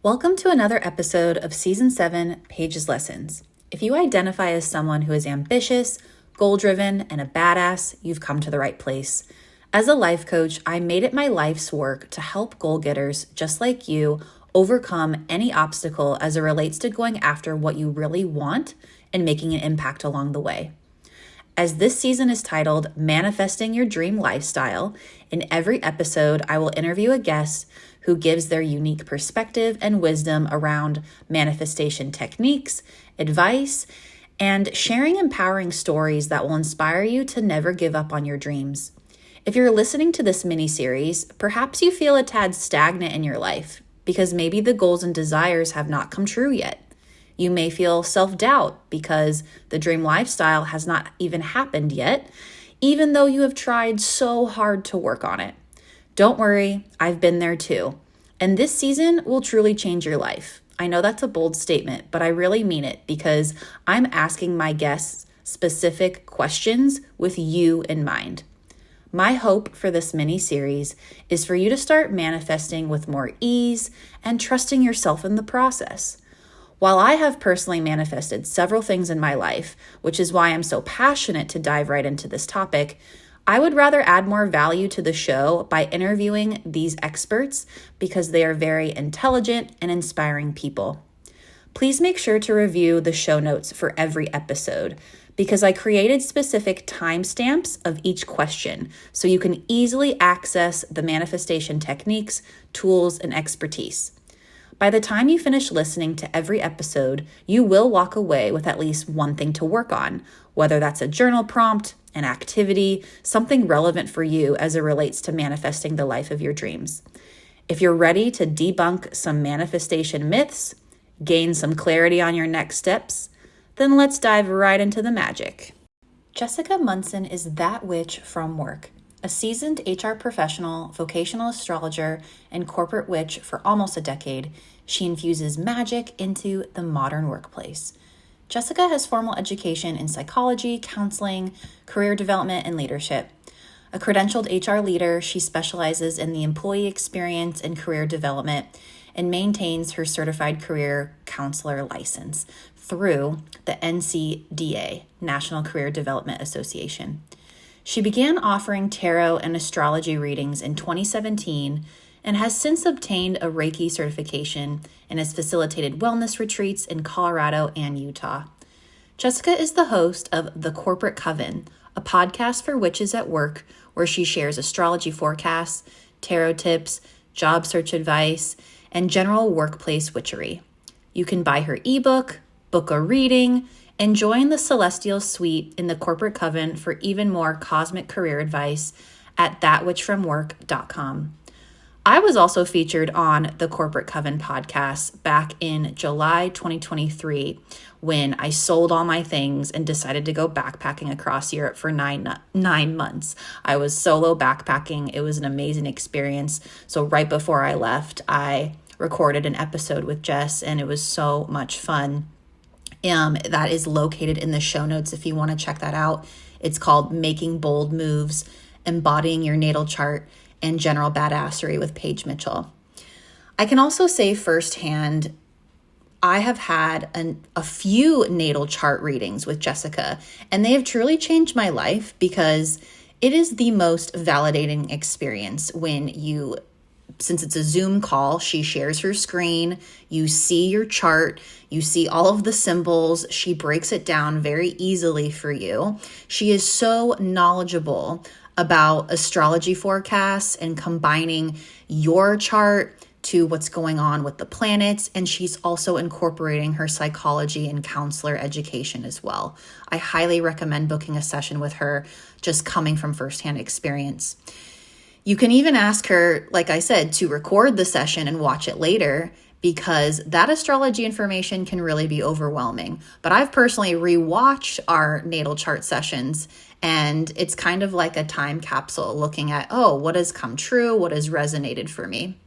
Welcome to another episode of Season 7, Paige's Lessons. If you identify as someone who is ambitious, goal-driven, and a badass, you've come to the right place. As a life coach, I made it my life's work to help goal-getters just like you overcome any obstacle as it relates to going after what you really want and making an impact along the way. As this season is titled Manifesting Your Dream Lifestyle, in every episode I will interview a guest who gives their unique perspective and wisdom around manifestation techniques, advice, and sharing empowering stories that will inspire you to never give up on your dreams. If you're listening to this mini-series, perhaps you feel a tad stagnant in your life because maybe the goals and desires have not come true yet. You may feel self-doubt because the dream lifestyle has not even happened yet, even though you have tried so hard to work on it. Don't worry, I've been there too. And this season will truly change your life. I know that's a bold statement, but I really mean it because I'm asking my guests specific questions with you in mind. My hope for this mini-series is for you to start manifesting with more ease and trusting yourself in the process. While I have personally manifested several things in my life, which is why I'm so passionate to dive right into this topic, I would rather add more value to the show by interviewing these experts because they are very intelligent and inspiring people. Please make sure to review the show notes for every episode because I created specific timestamps of each question so you can easily access the manifestation techniques, tools, and expertise. By the time you finish listening to every episode, you will walk away with at least one thing to work on, whether that's a journal prompt, an activity, something relevant for you as it relates to manifesting the life of your dreams. If you're ready to debunk some manifestation myths, gain some clarity on your next steps, then let's dive right into the magic. Jessica Munson is that witch from work. A seasoned HR professional, vocational astrologer, and corporate witch for almost a decade, she infuses magic into the modern workplace. Jessica has formal education in psychology, counseling, career development, and leadership. A credentialed HR leader, she specializes in the employee experience and career development and maintains her certified career counselor license through the NCDA, National Career Development Association. She began offering tarot and astrology readings in 2017 and has since obtained a Reiki certification and has facilitated wellness retreats in Colorado and Utah. Jessica is the host of The Corporate Coven, a podcast for witches at work where she shares astrology forecasts, tarot tips, job search advice, and general workplace witchery. You can buy her ebook, book a reading, and join the Celestial Suite in the Corporate Coven for even more cosmic career advice at thatwitchfromwork.com. I was also featured on the Corporate Coven podcast back in July 2023 when I sold all my things and decided to go backpacking across Europe for nine months. I was solo backpacking. It was an amazing experience. So right before I left, I recorded an episode with Jess and it was so much fun. That is located in the show notes if you want to check that out. It's called Making Bold Moves, Embodying Your Natal Chart, and General Badassery with Paige Mitchell. I can also say firsthand, I have had a few natal chart readings with Jessica, and they have truly changed my life because it is the most validating experience since it's a Zoom call, she shares her screen, you see your chart, you see all of the symbols, she breaks it down very easily for you. She is so knowledgeable about astrology forecasts and combining your chart to what's going on with the planets, and she's also incorporating her psychology and counselor education as well. I highly recommend booking a session with her, just coming from firsthand experience. You can even ask her, like I said, to record the session and watch it later because that astrology information can really be overwhelming. But I've personally rewatched our natal chart sessions and it's kind of like a time capsule looking at, what has come true? What has resonated for me?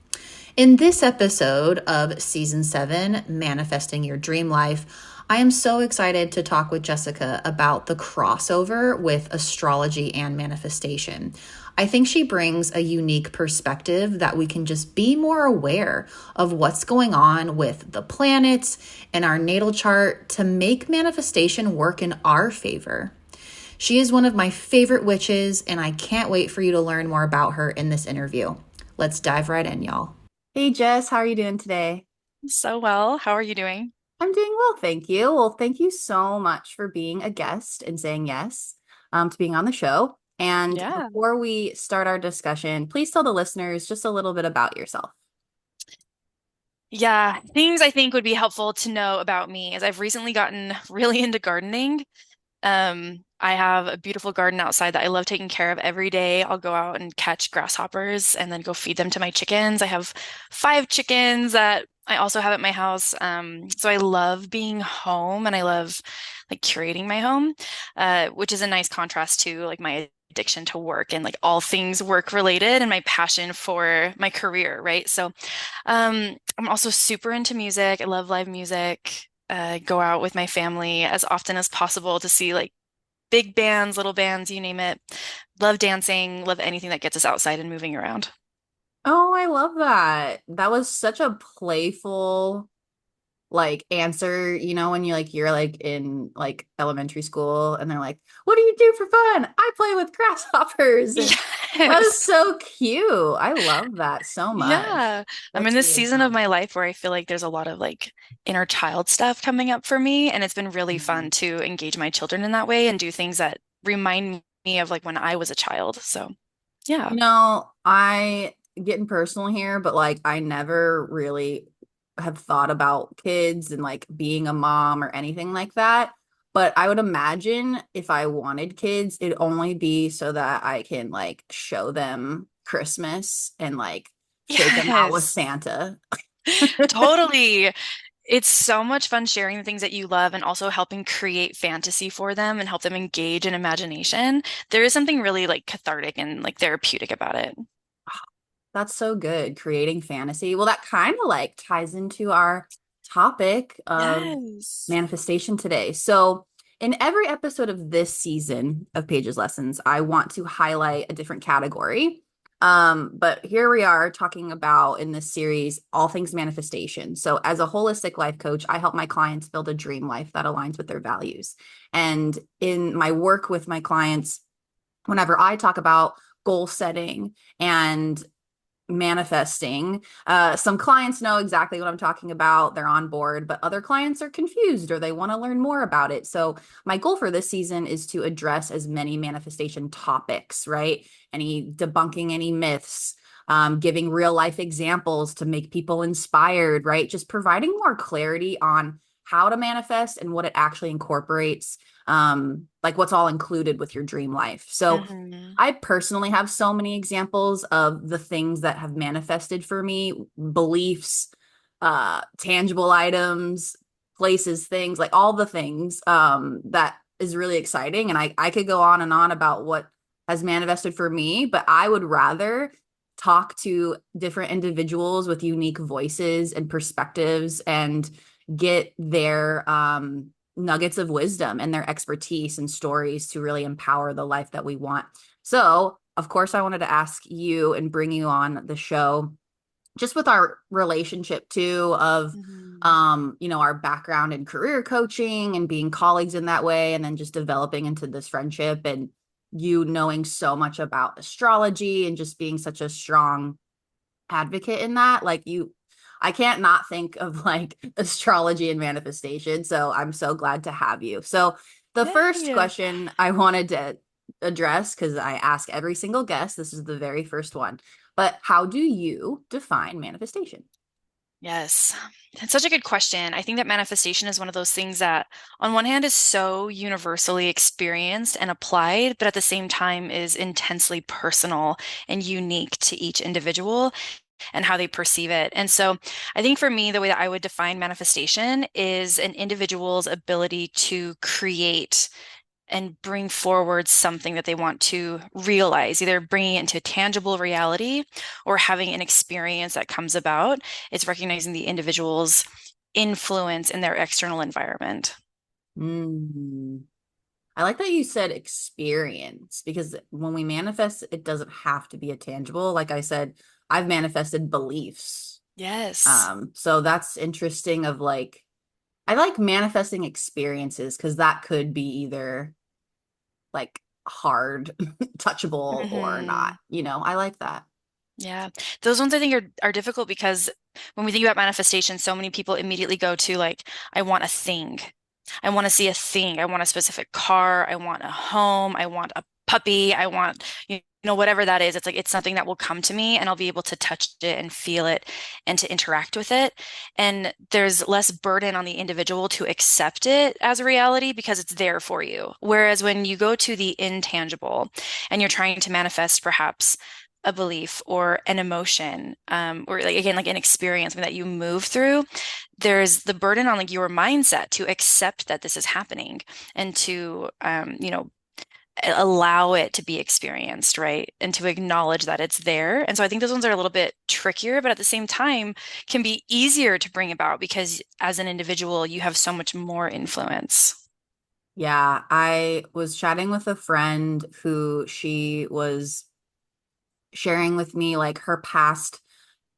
In this episode of Season 7, Manifesting Your Dream Life, I am so excited to talk with Jessica about the crossover with astrology and manifestation. I think she brings a unique perspective that we can just be more aware of what's going on with the planets and our natal chart to make manifestation work in our favor. She is one of my favorite witches, and I can't wait for you to learn more about her in this interview. Let's dive right in, y'all. Hey, Jess, how are you doing today? So well. How are you doing? I'm doing well, thank you. Well, thank you so much for being a guest and saying yes to being on the show. And Yeah. before we start our discussion, please tell the listeners just a little bit about yourself. Yeah, things I think would be helpful to know about me is I've recently gotten really into gardening. I have a beautiful garden outside that I love taking care of every day. I'll go out and catch grasshoppers and then go feed them to my chickens. I have 5 chickens that I also have at my house. So I love being home and I love like curating my home, which is a nice contrast to like my addiction to work and like all things work related and my passion for my career, right? So I'm also super into music. I love live music. Go out with my family as often as possible to see like big bands, little bands, you name it. Love dancing, love anything that gets us outside and moving around. Oh, I love that. That was such a playful answer, when you're like in like elementary school and they're like, "What do you do for fun?" "I play with grasshoppers." And that is Yes. so cute. I love that so much. Yeah. I'm in That's this really season of fun. my life where I feel like there's a lot of like inner child stuff coming up for me, and it's been really fun to engage my children in that way and do things that remind me of like when I was a child. So, yeah. I getting personal here, but like I never really have thought about kids and like being a mom or anything like that. But I would imagine if I wanted kids, it'd only be so that I can like show them Christmas and like take them out with Yes. Santa. Totally. It's so much fun sharing the things that you love and also helping create fantasy for them and help them engage in imagination. There is something really like cathartic and like therapeutic about it. That's so good, creating fantasy. Well, that kind of like ties into our topic of Yes. manifestation today. So, in every episode of this season of Paige's Lessons, I want to highlight a different category. But here we are talking about in this series all things manifestation. So, as a holistic life coach, I help my clients build a dream life that aligns with their values. And in my work with my clients, whenever I talk about goal setting and manifesting. Some clients know exactly what I'm talking about. They're on board, but other clients are confused or they want to learn more about it. So, my goal for this season is to address as many manifestation topics, right? Debunking any myths, giving real life examples to make people inspired, right? Just providing more clarity on how to manifest and what it actually incorporates, like what's all included with your dream life. So, Hmm. I personally have so many examples of the things that have manifested for me, beliefs, tangible items, places, things, like all the things that is really exciting. And I could go on and on about what has manifested for me, but I would rather talk to different individuals with unique voices and perspectives and get their nuggets of wisdom and their expertise and stories to really empower the life that we want. So, of course, I wanted to ask you and bring you on the show just with our relationship too of Hmm. our background in career coaching and being colleagues in that way and then just developing into this friendship and you knowing so much about astrology and just being such a strong advocate in that. I can't not think of like astrology and manifestation. So I'm so glad to have you. So the first Yay. question I wanted to address, because I ask every single guest, this is the very first one, but how do you define manifestation? Yes. That's such a good question. I think that manifestation is one of those things that, on one hand, is so universally experienced and applied, but at the same time is intensely personal and unique to each individual and how they perceive it. And so I think for me, the way that I would define manifestation is an individual's ability to create and bring forward something that they want to realize, either bringing it into tangible reality or having an experience that comes about. It's recognizing the individual's influence in their external environment. Mm. I like that you said experience because when we manifest, it doesn't have to be a tangible. Like I said, I've manifested beliefs. Yes. So that's interesting of like I like manifesting experiences because that could be either like hard, touchable or not. Hmm. I like that. Yeah. Those ones I think are difficult because when we think about manifestation, so many people immediately go to like, I want a thing. I want to see a thing. I want a specific car. I want a home. I want a puppy. I want, whatever that is. It's like it's something that will come to me and I'll be able to touch it and feel it and to interact with it. And there's less burden on the individual to accept it as a reality because it's there for you. Whereas when you go to the intangible and you're trying to manifest perhaps a belief or an emotion, or like again, like an experience something that you move through, there's the burden on like your mindset to accept that this is happening and to allow it to be experienced, right? And to acknowledge that it's there. And so I think those ones are a little bit trickier, but at the same time can be easier to bring about because as an individual, you have so much more influence. Yeah, I was chatting with a friend who she was sharing with me like her past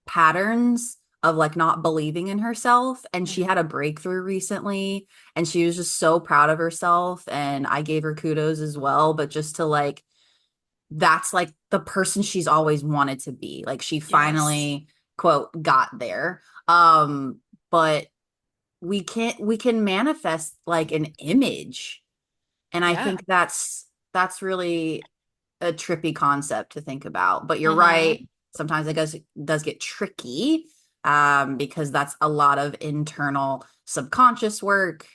patterns of like not believing in herself. And she had a Mhm. breakthrough recently and she was just so proud of herself. And I gave her kudos as well. But just to like, that's like the person she's always wanted to be. Like she Yes. finally, quote, got there. But we can manifest like an image. And I Yeah. think that's really a trippy concept to think about. But you're Hmm. right. Sometimes it does get tricky because that's a lot of internal subconscious work,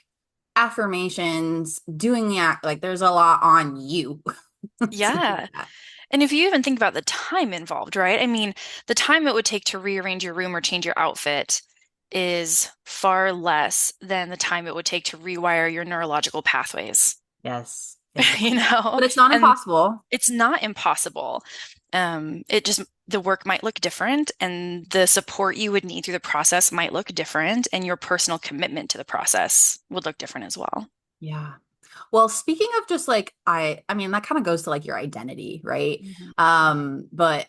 affirmations, doing the act. Like there's a lot on you to do Yeah. that. And if you even think about the time involved, right? I mean, the time it would take to rearrange your room or change your outfit is far less than the time it would take to rewire your neurological pathways, Yes, you exactly. know? But it's not And impossible. it's not impossible. It just, the work might look different, and the support you would need through the process might look different, and your personal commitment to the process would look different as well. Yeah. Well, speaking of just like I mean that kind of goes to like your identity, right? Mhm. But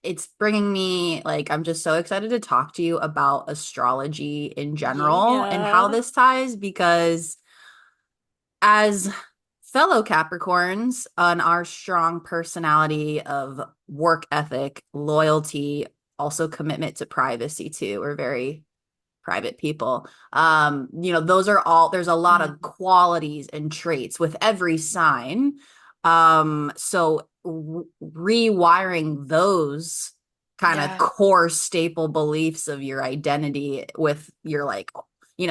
it's bringing me like I'm just so excited to talk to you about astrology in general and how Yeah. this ties because as fellow Capricorns on our strong personality of work ethic, loyalty, also commitment to privacy too. We're very private people. Those are all, there's a lot of Mhm. qualities and traits with every sign. So rewiring those kind of Yeah. core staple beliefs of your identity with your like,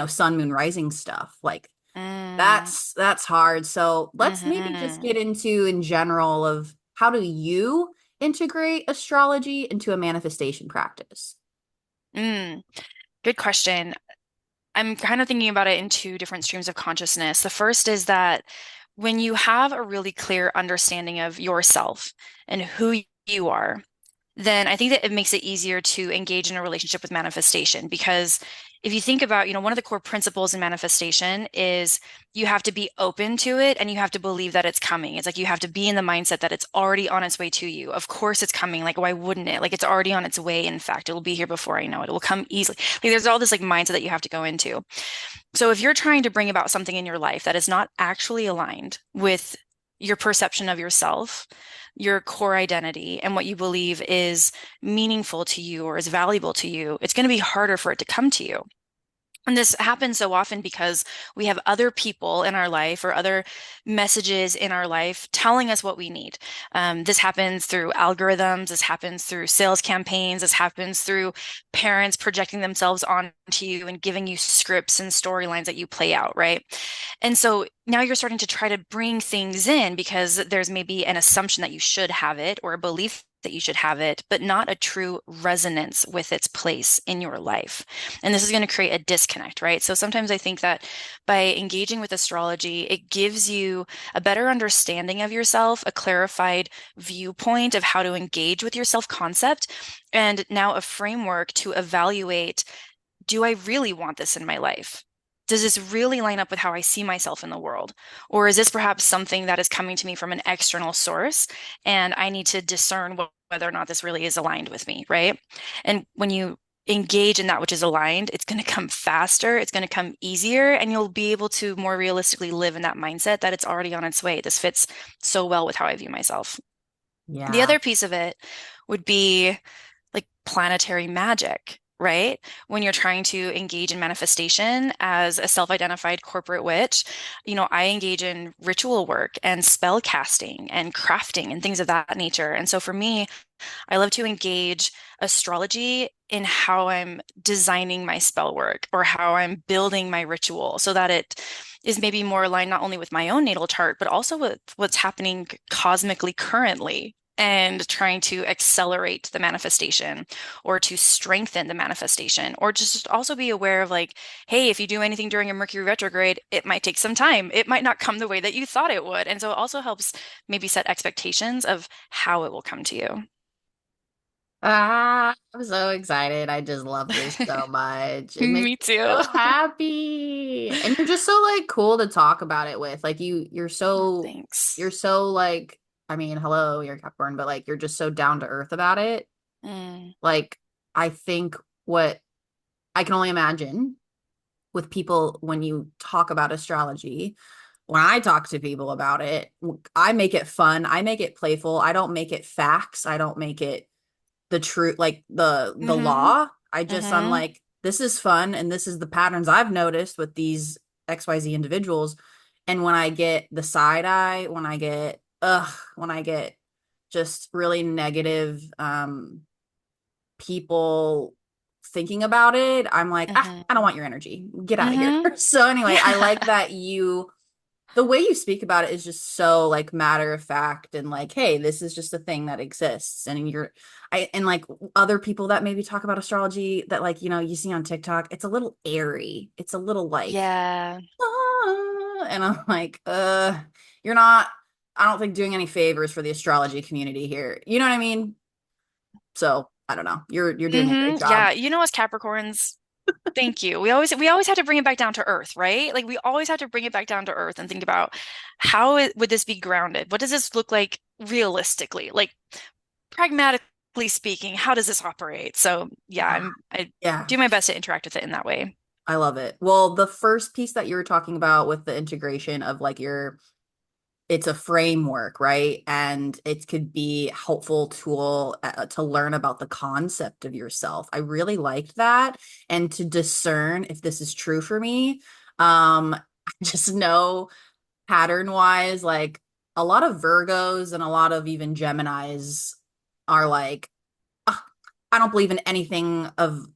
sun, moon, rising stuff, like Mm. that's hard. So let's maybe just Hmm. get into in general of how do you integrate astrology into a manifestation practice? Mm. Good question. I'm kind of thinking about it in two different streams of consciousness. The first is that when you have a really clear understanding of yourself and who you are, then I think that it makes it easier to engage in a relationship with manifestation. Because if you think about, one of the core principles in manifestation is you have to be open to it and you have to believe that it's coming. It's like you have to be in the mindset that it's already on its way to you. Of course it's coming. Like, why wouldn't it? Like, it's already on its way. In fact, it will be here before I know it. It will come easily. Like, there's all this like mindset that you have to go into. So if you're trying to bring about something in your life that is not actually aligned with your perception of yourself, your core identity, and what you believe is meaningful to you or is valuable to you, it's going to be harder for it to come to you. And this happens so often because we have other people in our life or other messages in our life telling us what we need. This happens through algorithms. This happens through sales campaigns. This happens through parents projecting themselves onto you and giving you scripts and storylines that you play out, right? And so now you're starting to try to bring things in because there's maybe an assumption that you should have it or a belief that you should have it, but not a true resonance with its place in your life. And this is going to create a disconnect, right? So sometimes I think that by engaging with astrology, it gives you a better understanding of yourself, a clarified viewpoint of how to engage with your self concept, and now a framework to evaluate, do I really want this in my life? does this really line up with how I see myself in the world? Or is this perhaps something that is coming to me from an external source and I need to discern whether or not this really is aligned with me, right? And when you engage in that which is aligned, it's going to come faster, it's going to come easier, and you'll be able to more realistically live in that mindset that it's already on its way. This fits so well with how I view myself. The Yeah. other piece of it would be like planetary magic, right? When you're trying to engage in manifestation as a self-identified corporate witch, I engage in ritual work and spell casting and crafting and things of that nature. And so for me, I love to engage astrology in how I'm designing my spell work or how I'm building my ritual so that it is maybe more aligned not only with my own natal chart, but also with what's happening cosmically currently. And trying to accelerate the manifestation or to strengthen the manifestation, or just also be aware of like, hey, if you do anything during a Mercury retrograde, it might take some time. It might not come the way that you thought it would. And so it also helps maybe set expectations of how it will come to you. I'm so excited. I just love this so much. It makes Me me too. so happy. And you're just so like cool to talk about it with. Like Thanks. you're so like, I mean, hello, you're Capricorn, but like you're just so down to earth about it. Mm, Like I think what I can only imagine with people when you talk about astrology, when I talk to people about it, I make it fun, I make it playful. I don't make it facts. I don't make it the truth, like the hmm law. I'm hmm like, this is fun and this is the patterns I've noticed with these XYZ individuals. And when I get the side eye, when I get just really negative people thinking about it, I'm like, I don't hmm want your energy. Get out of here. hmm So anyway, I like Yeah. that the way you speak about it is just so like matter of fact and like, hey, this is just a thing that exists. And and like other people that maybe talk about astrology that like, you see on TikTok, it's a little airy. It's a little like, Yeah. and I'm like, you're not, I don't think doing any favors for the astrology community here. You know what I mean? So I don't know. You're doing a great job. Yeah. As Capricorns, thank you. We always have to bring it back down to earth, right? Like we always have to bring it back down to earth and think about would this be grounded? What does this look like realistically? Like pragmatically speaking, how does this operate? So yeah, Yeah. I Yeah. do my best to interact with it in that way. I love it. Well, the first piece that you were talking about with the integration of like it's a framework, right? And it could be a helpful tool to learn about the concept of yourself. I really liked that. And to discern if this is true for me. I just know pattern wise, like a lot of Virgos and a lot of even Geminis are like, "Ugh, I don't believe in anything of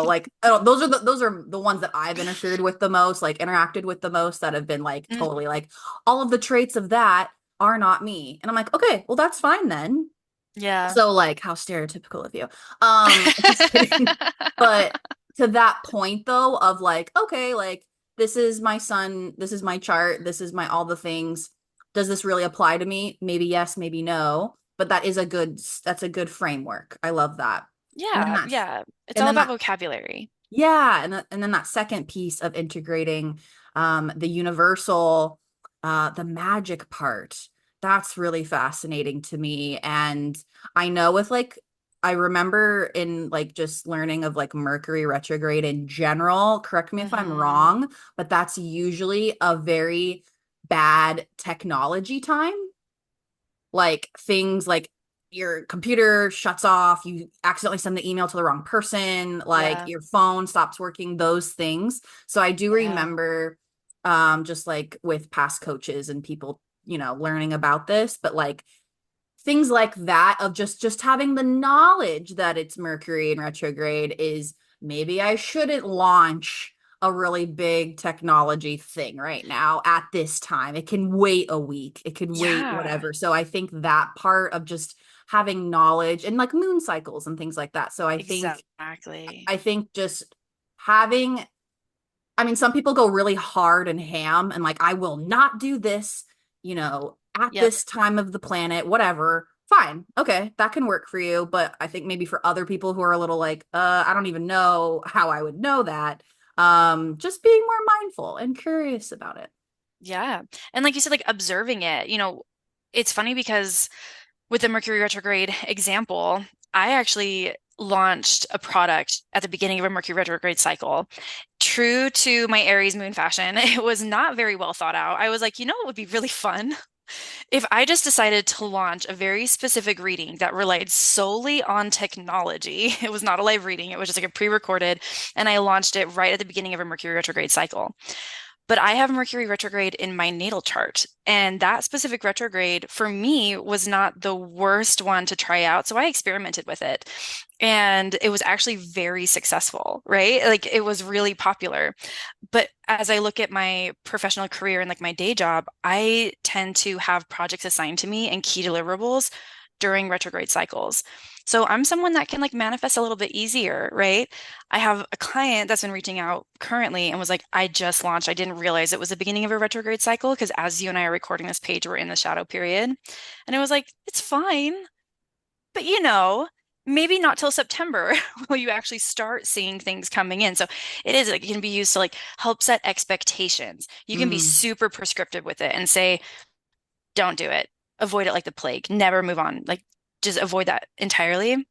like those are the ones that I've interfered with the most, like interacted with the most that have been like Mm, totally like all of the traits of that are not me. And I'm like, okay, well that's fine then. yeah. So like how stereotypical of you. Just kidding. But to that point though of like, okay, like this is my sun, this is my chart, this is my all the things. Does this really apply to me? Maybe yes, maybe no. But that's a good framework. I love that. And then Yeah, that's yeah. It's and all then about that vocabulary. yeah, and then that second piece of integrating the universal, the magic part, that's really fascinating to me. And I know with like, I remember in like just learning of like Mercury retrograde in general, correct me if I'm hmm wrong, but that's usually a very bad technology time, like things like your computer shuts off, you accidentally send the email to the wrong person, like Yeah, your phone stops working, those things. So I do yeah, remember just like with past coaches and people, learning about this, but like things like that of just having the knowledge that it's Mercury in retrograde is maybe I shouldn't launch a really big technology thing right now at this time. It can wait a week. It could wait yeah, whatever. So I think that part of just having knowledge and like moon cycles and things like that. So exactly. I think just having I mean, some people go really hard and ham and like, I will not do this, at Yep. this time of the planet, whatever. Fine. Okay. That can work for you. But I think maybe for other people who are a little like, I don't even know how I would know that. Just being more mindful and curious about it. Yeah. And like you said, like observing it, it's funny because with the Mercury retrograde example, I actually launched a product at the beginning of a Mercury retrograde cycle. True to my Aries moon fashion, it was not very well thought out. I was like, what would be really fun? If I just decided to launch a very specific reading that relied solely on technology, it was not a live reading, it was just like a pre-recorded, and I launched it right at the beginning of a Mercury retrograde cycle. But I have Mercury retrograde in my natal chart. And that specific retrograde for me was not the worst one to try out. So I experimented with it. And it was actually very successful, right? Like it was really popular. But as I look at my professional career and like my day job, I tend to have projects assigned to me and key deliverables during retrograde cycles. So I'm someone that can like manifest a little bit easier, right? I have a client that's been reaching out currently and was like, I just launched. I didn't realize it was the beginning of a retrograde cycle because as you and I are recording this page, we're in the shadow period. And it was like, it's fine. But maybe not till September will you actually start seeing things coming in. So it is like it can be used to like help set expectations. You can be Mm. super prescriptive with it and say, don't do it. Avoid it like the plague. Never move on. Like just avoid that entirely.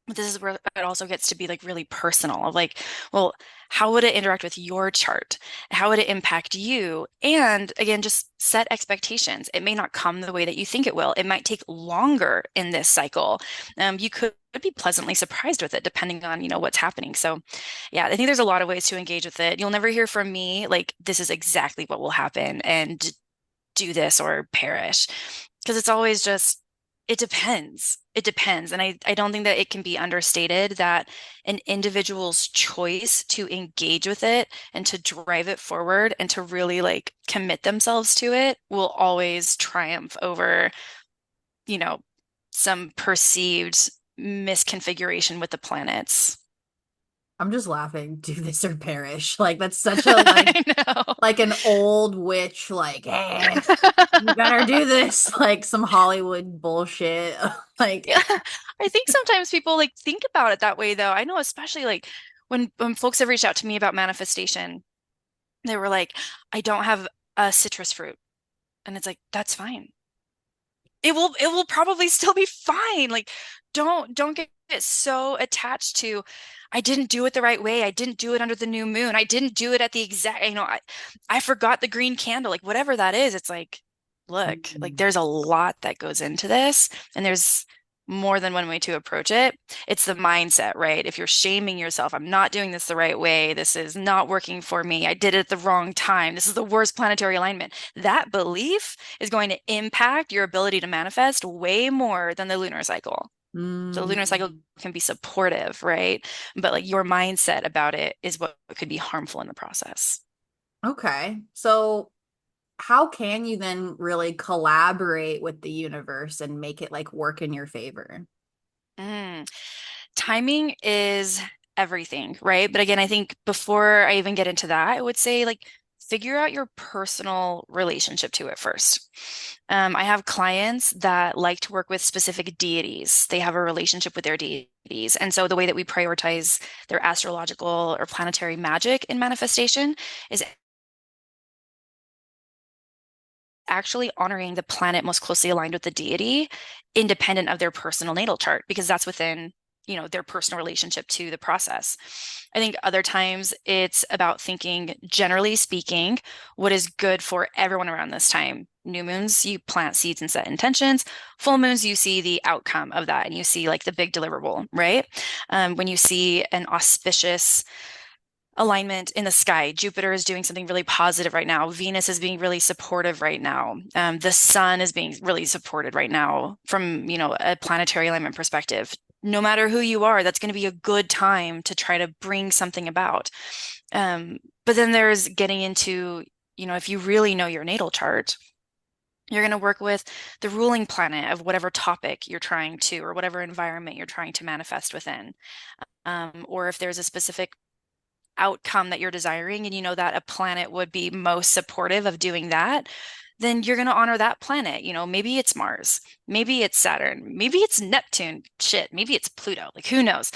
But this is where it also gets to be like really personal of like, well, how would it interact with your chart? How would it impact you? And again, just set expectations. It may not come the way that you think it will. It might take longer in this cycle. You could be pleasantly surprised with it depending on, what's happening. So yeah, I think there's a lot of ways to engage with it. You'll never hear from me like this is exactly what will happen and do this or perish. Because it's always just it depends. It depends. And I don't think that it can be understated that an individual's choice to engage with it and to drive it forward and to really like commit themselves to it will always triumph over, you know, some perceived misconfiguration with the planets. I'm just laughing. Do this or perish. Like that's such a I know. like an old witch, like, you better do this, like some Hollywood bullshit. Like, Yeah, I think sometimes people like think about it that way though. I know especially like when folks have reached out to me about manifestation, they were like, I don't have a citrus fruit. And it's like, that's fine. It will probably still be fine. Like don't get so attached to I didn't do it the right way. I didn't do it under the new moon. I didn't do it at the exact, I forgot the green candle. Like whatever that is, it's like, look, like mm, there's a lot that goes into this and there's more than one way to approach it. It's the mindset, right? If you're shaming yourself, I'm not doing this the right way. This is not working for me. I did it at the wrong time. This is the worst planetary alignment. That belief is going to impact your ability to manifest way more than the lunar cycle. So the lunar cycle mm. can be supportive, right? But like your mindset about it is what could be harmful in the process. Okay. So how can you then really collaborate with the universe and make it like work in your favor? Mm. Timing is everything, right? But again, I think before I even get into that, I would say like figure out your personal relationship to it first. I have clients that like to work with specific deities. They have a relationship with their deities. And so the way that we prioritize their astrological or planetary magic in manifestation is actually honoring the planet most closely aligned with the deity, independent of their personal natal chart, because that's within, their personal relationship to the process. I think other times it's about thinking, generally speaking, what is good for everyone around this time. New moons, you plant seeds and set intentions. Full moons, you see the outcome of that and you see like the big deliverable, right? When you see an auspicious alignment in the sky. Jupiter is doing something really positive right now. Venus is being really supportive right now. The sun is being really supported right now from, a planetary alignment perspective. No matter who you are, that's going to be a good time to try to bring something about. But then there's getting into, if you really know your natal chart, you're going to work with the ruling planet of whatever topic you're trying to, or whatever environment you're trying to manifest within. Or if there's a specific outcome that you're desiring and you know that a planet would be most supportive of doing that, then you're going to honor that planet. Maybe it's Mars, maybe it's Saturn, maybe it's Neptune, shit, maybe it's Pluto, like who knows?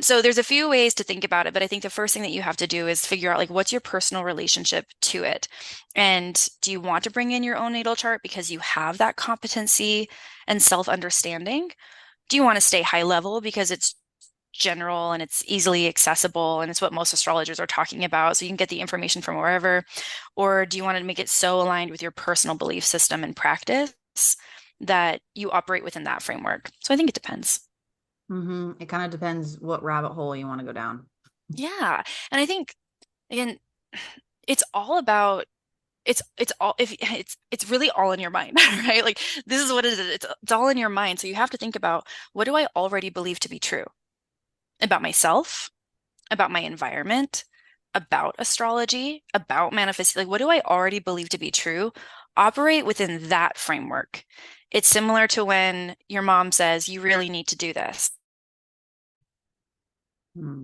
So there's a few ways to think about it, but I think the first thing that you have to do is figure out like what's your personal relationship to it. And do you want to bring in your own natal chart because you have that competency and self-understanding? Do you want to stay high level because it's general and it's easily accessible and it's what most astrologers are talking about, so you can get the information from wherever? Or do you want to make it so aligned with your personal belief system and practice that you operate within that framework? So I think it depends. It kind of depends what rabbit hole you want to go down. Yeah. And I think again, it's all about it's all if it's really all in your mind, right? Like this is what it is. It's all in your mind. So you have to think about, what do I already believe to be true about myself, about my environment, about astrology, about manifesting? Like, what do I already believe to be true? Operate within that framework. It's similar to when your mom says, you really need to do this. Hmm.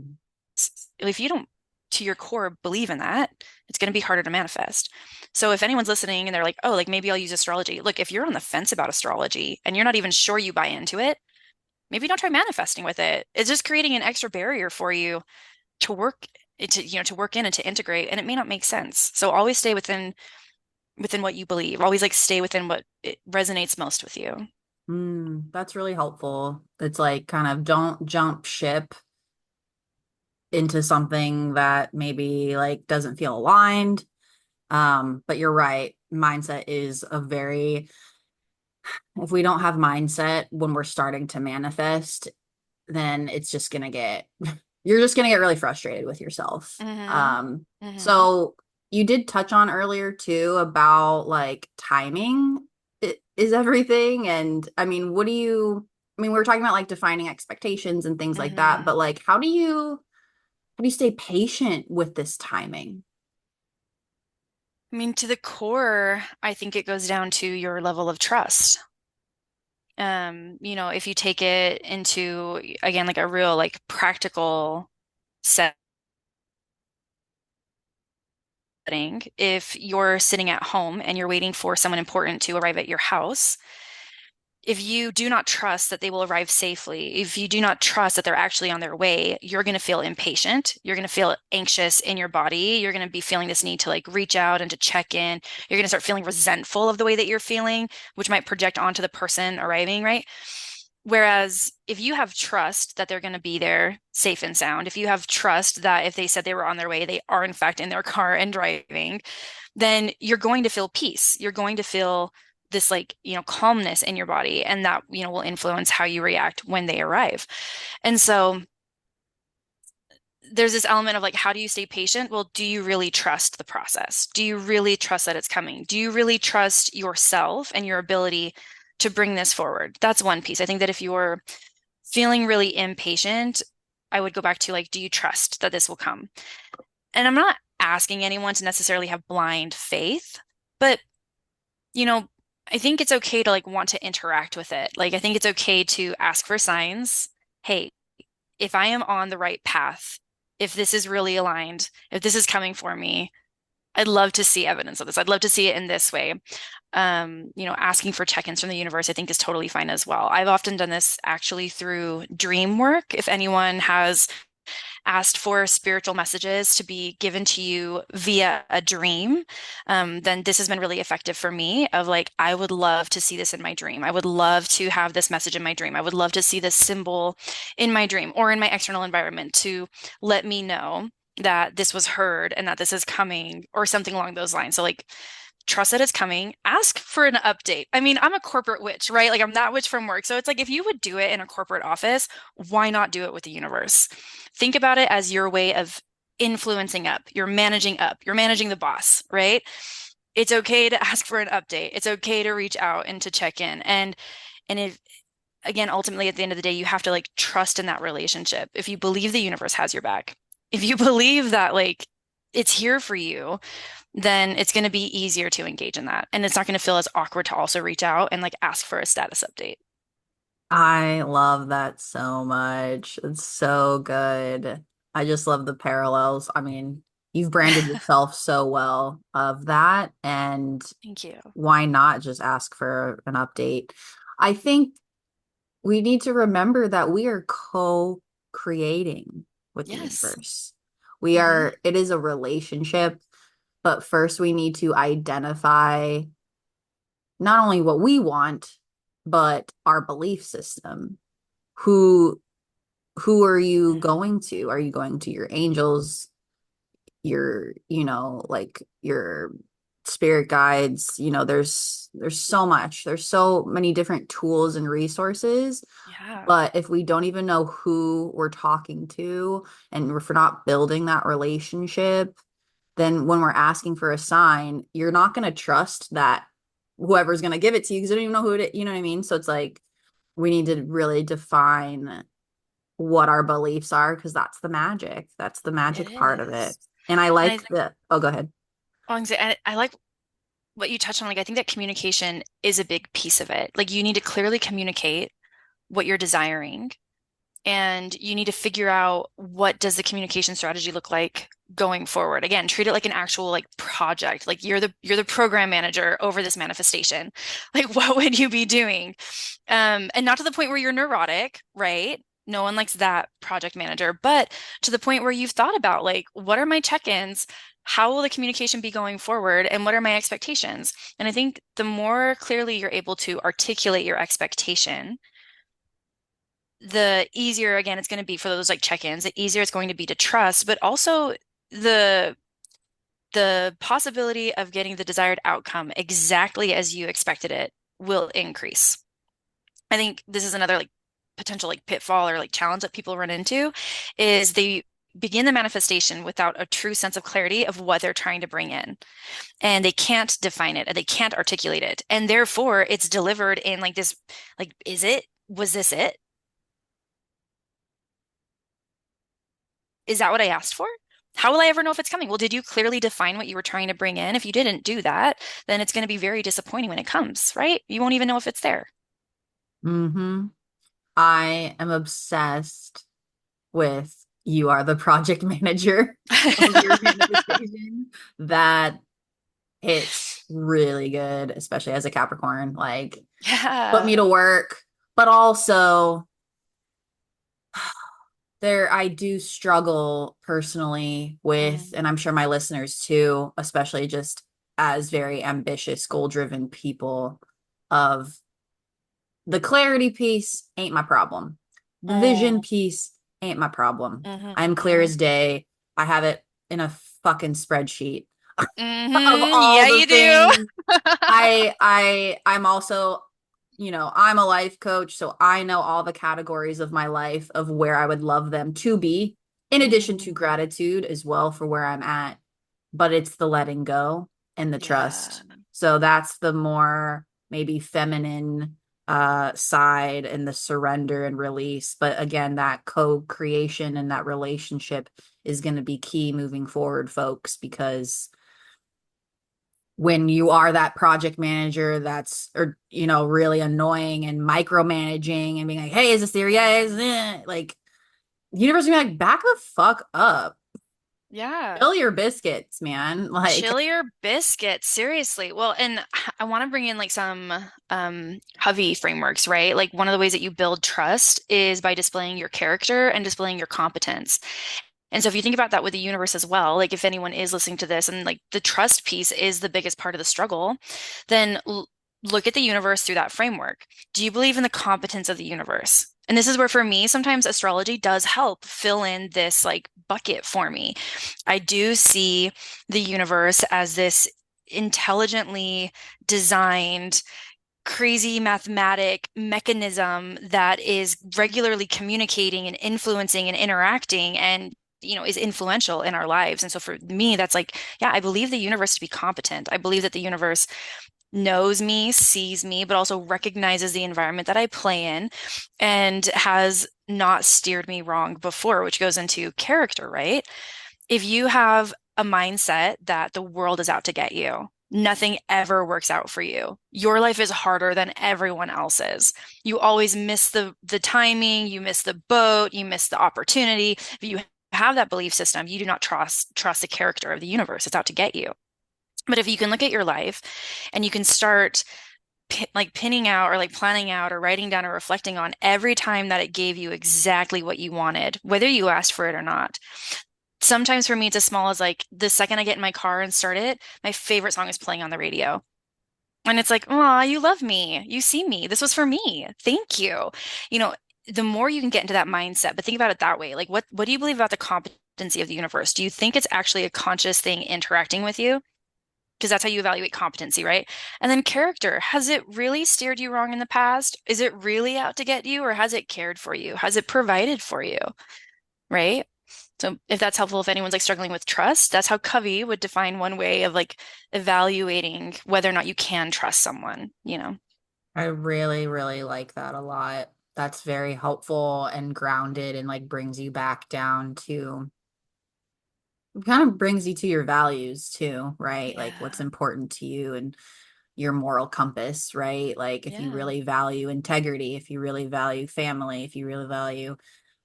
If you don't, to your core, believe in that, it's going to be harder to manifest. So if anyone's listening and they're like, oh, like maybe I'll use astrology. Look, if you're on the fence about astrology and you're not even sure you buy into it, maybe don't try manifesting with it. It's just creating an extra barrier for you to work to work in and to integrate, and it may not make sense. So always stay within what you believe. Always like stay within what it resonates most with you. That's really helpful. It's like kind of don't jump ship into something that maybe like doesn't feel aligned. But you're right. Mindset is a very, if we don't have mindset when we're starting to manifest, then it's just gonna get, you're just gonna get really frustrated with yourself. Mm-hmm. Mm-hmm. So you did touch on earlier too about like timing is everything. And I mean, we were talking about like defining expectations and things like that, Mm-hmm. but like how do you stay patient with this timing? I mean, to the core, I think it goes down to your level of trust. If you take it into, again, like a real like practical setting, if you're sitting at home and you're waiting for someone important to arrive at your house, if you do not trust that they will arrive safely, if you do not trust that they're actually on their way, you're going to feel impatient. You're going to feel anxious in your body. You're going to be feeling this need to like reach out and to check in. You're going to start feeling resentful of the way that you're feeling, which might project onto the person arriving, right? Whereas if you have trust that they're going to be there safe and sound, if you have trust that if they said they were on their way, they are in fact in their car and driving, then you're going to feel peace. You're going to feel this like, calmness in your body, and that, will influence how you react when they arrive. And so there's this element of like, how do you stay patient? Well, do you really trust the process? Do you really trust that it's coming? Do you really trust yourself and your ability to bring this forward? That's one piece. I think that if you're feeling really impatient, I would go back to like, do you trust that this will come? And I'm not asking anyone to necessarily have blind faith, but you know, I think it's okay to like want to interact with it. Like, I think it's okay to ask for signs. Hey, if I am on the right path, if this is really aligned, if this is coming for me, I'd love to see evidence of this. I'd love to see it in this way. Asking for check-ins from the universe, I think is totally fine as well. I've often done this actually through dream work. If anyone has asked for spiritual messages to be given to you via a dream, then this has been really effective for me of like, I would love to see this in my dream. I would love to have this message in my dream. I would love to see this symbol in my dream or in my external environment to let me know that this was heard and that this is coming or something along those lines. So like, trust that it's coming, ask for an update. I mean, I'm a corporate witch, right? Like I'm that witch from work. So it's like if you would do it in a corporate office, why not do it with the universe? Think about it as your way of influencing up. You're managing the boss, right? It's okay to ask for an update. It's okay to reach out and to check in. And if again, ultimately at the end of the day, you have to like trust in that relationship. If you believe the universe has your back, if you believe that like it's here for you, then it's going to be easier to engage in that. And it's not going to feel as awkward to also reach out and like ask for a status update. I love that so much. It's so good. I just love the parallels. I mean, you've branded yourself so well of that. And Thank you. why not just ask for an update? I think we need to remember that we are co-creating with the Yes. universe. Hmm. It is a relationship, but first we need to identify not only what we want, but our belief system. Who who are you going to? Are you going to your angels, your, like your spirit guides? There's so much. There's so many different tools and resources. Yeah, But if we don't even know who we're talking to, and if we're not building that relationship, then when we're asking for a sign, you're not going to trust that whoever's going to give it to you because you don't even know who you know what I mean? So it's like we need to really define what our beliefs are because that's the magic. That's the it magic part of it. is. And I And I like think, oh, go ahead. honestly, I like what you touched on. Like, I think that communication is a big piece of it. Like, you need to clearly communicate what you're desiring, and you need to figure out what does the communication strategy look like going forward. Again, treat it like an actual like project. Like you're the program manager over this manifestation. Like, what would you be doing? And not to the point where you're neurotic, right? No one likes that project manager, but to the point where you've thought about like, what are my check-ins? How will the communication be going forward? And what are my expectations? And I think the more clearly you're able to articulate your expectation, the easier, again, it's going to be for those like check-ins, the easier it's going to be to trust, but also the the possibility of getting the desired outcome exactly as you expected it will increase. I think this is another like potential like pitfall or like challenge that people run into is they begin the manifestation without a true sense of clarity of what they're trying to bring in. And they can't define it and they can't articulate it. And therefore it's delivered in like this, like, is it? Was this it? Is that what I asked for? How will I ever know if it's coming? Well, did you clearly define what you were trying to bring in? If you didn't do that, then it's going to be very disappointing when it comes, right? You won't even know if it's there. Mm-hmm. I am obsessed with you are the project manager of your manifestation. That hits really good, especially as a Capricorn. Like, put me Yeah. to work, but also I do struggle personally with, Mm, and I'm sure my listeners too, especially just as very ambitious, goal-driven people, of the clarity piece ain't my problem. The vision mm, piece ain't my problem. mhm, I'm clear mhm, as day. I have it in a fucking spreadsheet of mhm. all Yeah, the you do. things. I'm also, I'm a life coach, so I know all the categories of my life of where I would love them to be, in addition to Mhm. gratitude as well for where I'm at. But it's the letting go and the Yeah. trust. So that's the more maybe feminine side, and the surrender and release. But again, that co-creation and that relationship is going to be key moving forward, folks, because when you are that project manager that's, or really annoying and micromanaging and being like, hey, is this there? Yeah, Yeah. is it? Like, the universe will be like, back the fuck up. Yeah. Fill your biscuits, man. Like, Chili biscuits, seriously. Well, and I want to bring in like some Hovey frameworks, right? Like one of the ways that you build trust is by displaying your character and displaying your competence. And so if you think about that with the universe as well, like if anyone is listening to this and like the trust piece is the biggest part of the struggle, then look at the universe through that framework. Do you believe in the competence of the universe? And this is where for me, sometimes astrology does help fill in this like bucket for me. I do see the universe as this intelligently designed crazy mathematic mechanism that is regularly communicating and influencing and interacting and is influential in our lives. And so for me, that's like, yeah, I believe the universe to be competent. I believe that the universe knows me, sees me, but also recognizes the environment that I play in and has not steered me wrong before, which goes into character, right? If you have a mindset that the world is out to get you, nothing ever works out for you. Your life is harder than everyone else's. You always miss the timing, you miss the boat, you miss the opportunity. If you have that belief system, you do not trust the character of the universe. It's out to get you. But if you can look at your life and you can start like pinning out or like planning out or writing down or reflecting on every time that it gave you exactly what you wanted, whether you asked for it or not. Sometimes for me, it's as small as like the second I get in my car and start it, my favorite song is playing on the radio. And it's like, oh, you love me. You see me. This was for me. Thank you. You know, the more you can get into that mindset, but think about it that way. Like, what do you believe about the competency of the universe? Do you think it's actually a conscious thing interacting with you? Because that's how you evaluate competency, right? And then character. Has it really steered you wrong in the past? Is it really out to get you, or has it cared for you? Has it provided for you? Right? So if that's helpful, if anyone's like struggling with trust, that's how Covey would define one way of like evaluating whether or not you can trust someone, you know? I really, really like that a lot. That's very helpful and grounded and like brings you back down to kind of brings you to your values too, right? Like what's Yeah. important to you and your moral compass, right? Like if you Yeah. really value integrity, if you really value family, if you really value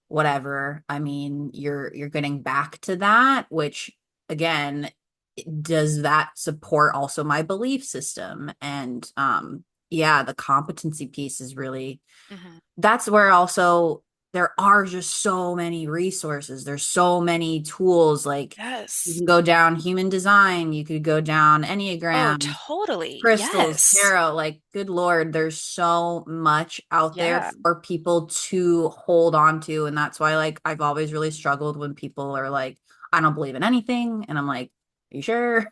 whatever, I mean, you're getting back to that, which again, does that support also my belief system? And yeah, the competency piece is really Hmm. that's where also there are just so many resources. There's so many tools. Like you Yes. can go down human design, you could go down Oh, Enneagram, totally. crystals, Yes. tarot. Like, good Lord, there's so much out there Yeah. for people to hold on to. And that's why, like, I've always really struggled when people are like, I don't believe in anything. And I'm like, you sure?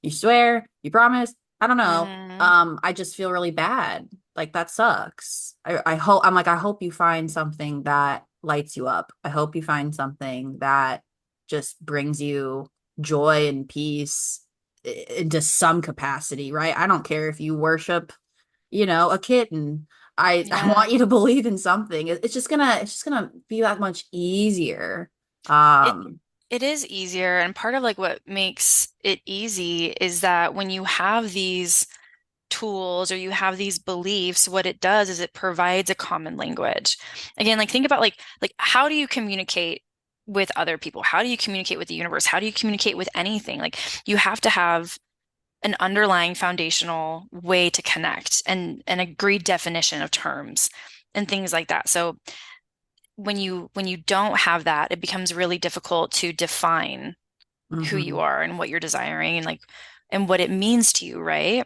You swear? You promise? I don't know. Hmm. I just feel really bad. Like that sucks. I hope I'm like, I hope you find something that lights you up. I hope you find something that just brings you joy and peace into some capacity, right? I don't care if you worship, a kitten. I Yeah. want you to believe in something. It's just gonna be that much easier. It Um, it is easier, and part of like what makes it easy is that when you have these tools or you have these beliefs, what it does is it provides a common language. Again, like think about like how do you communicate with other people? How do you communicate with the universe? How do you communicate with anything? Like you have to have an underlying foundational way to connect and an agreed definition of terms and things like that. So when you don't have that, it becomes really difficult to define who you mhm. are and what you're desiring and like and what it means to you, right?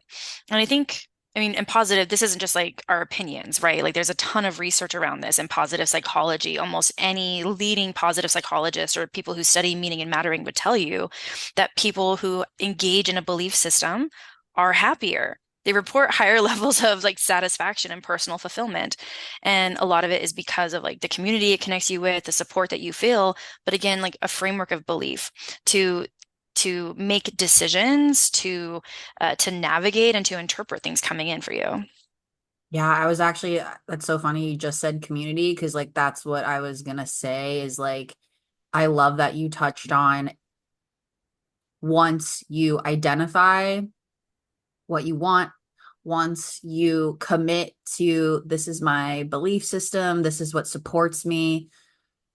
And I think, I mean, in positive, this isn't just like our opinions, right? Like there's a ton of research around this in positive psychology. Almost any leading positive psychologist or people who study meaning and mattering would tell you that people who engage in a belief system are happier. They report higher levels of like satisfaction and personal fulfillment. And a lot of it is because of like the community it connects you with, the support that you feel, but again, like a framework of belief to make decisions, to navigate and to interpret things coming in for you. Yeah, I was actually, that's so funny you just said community because like that's what I was gonna say is like I love that you touched on once you identify what you want, once you commit to this is my belief system, this is what supports me,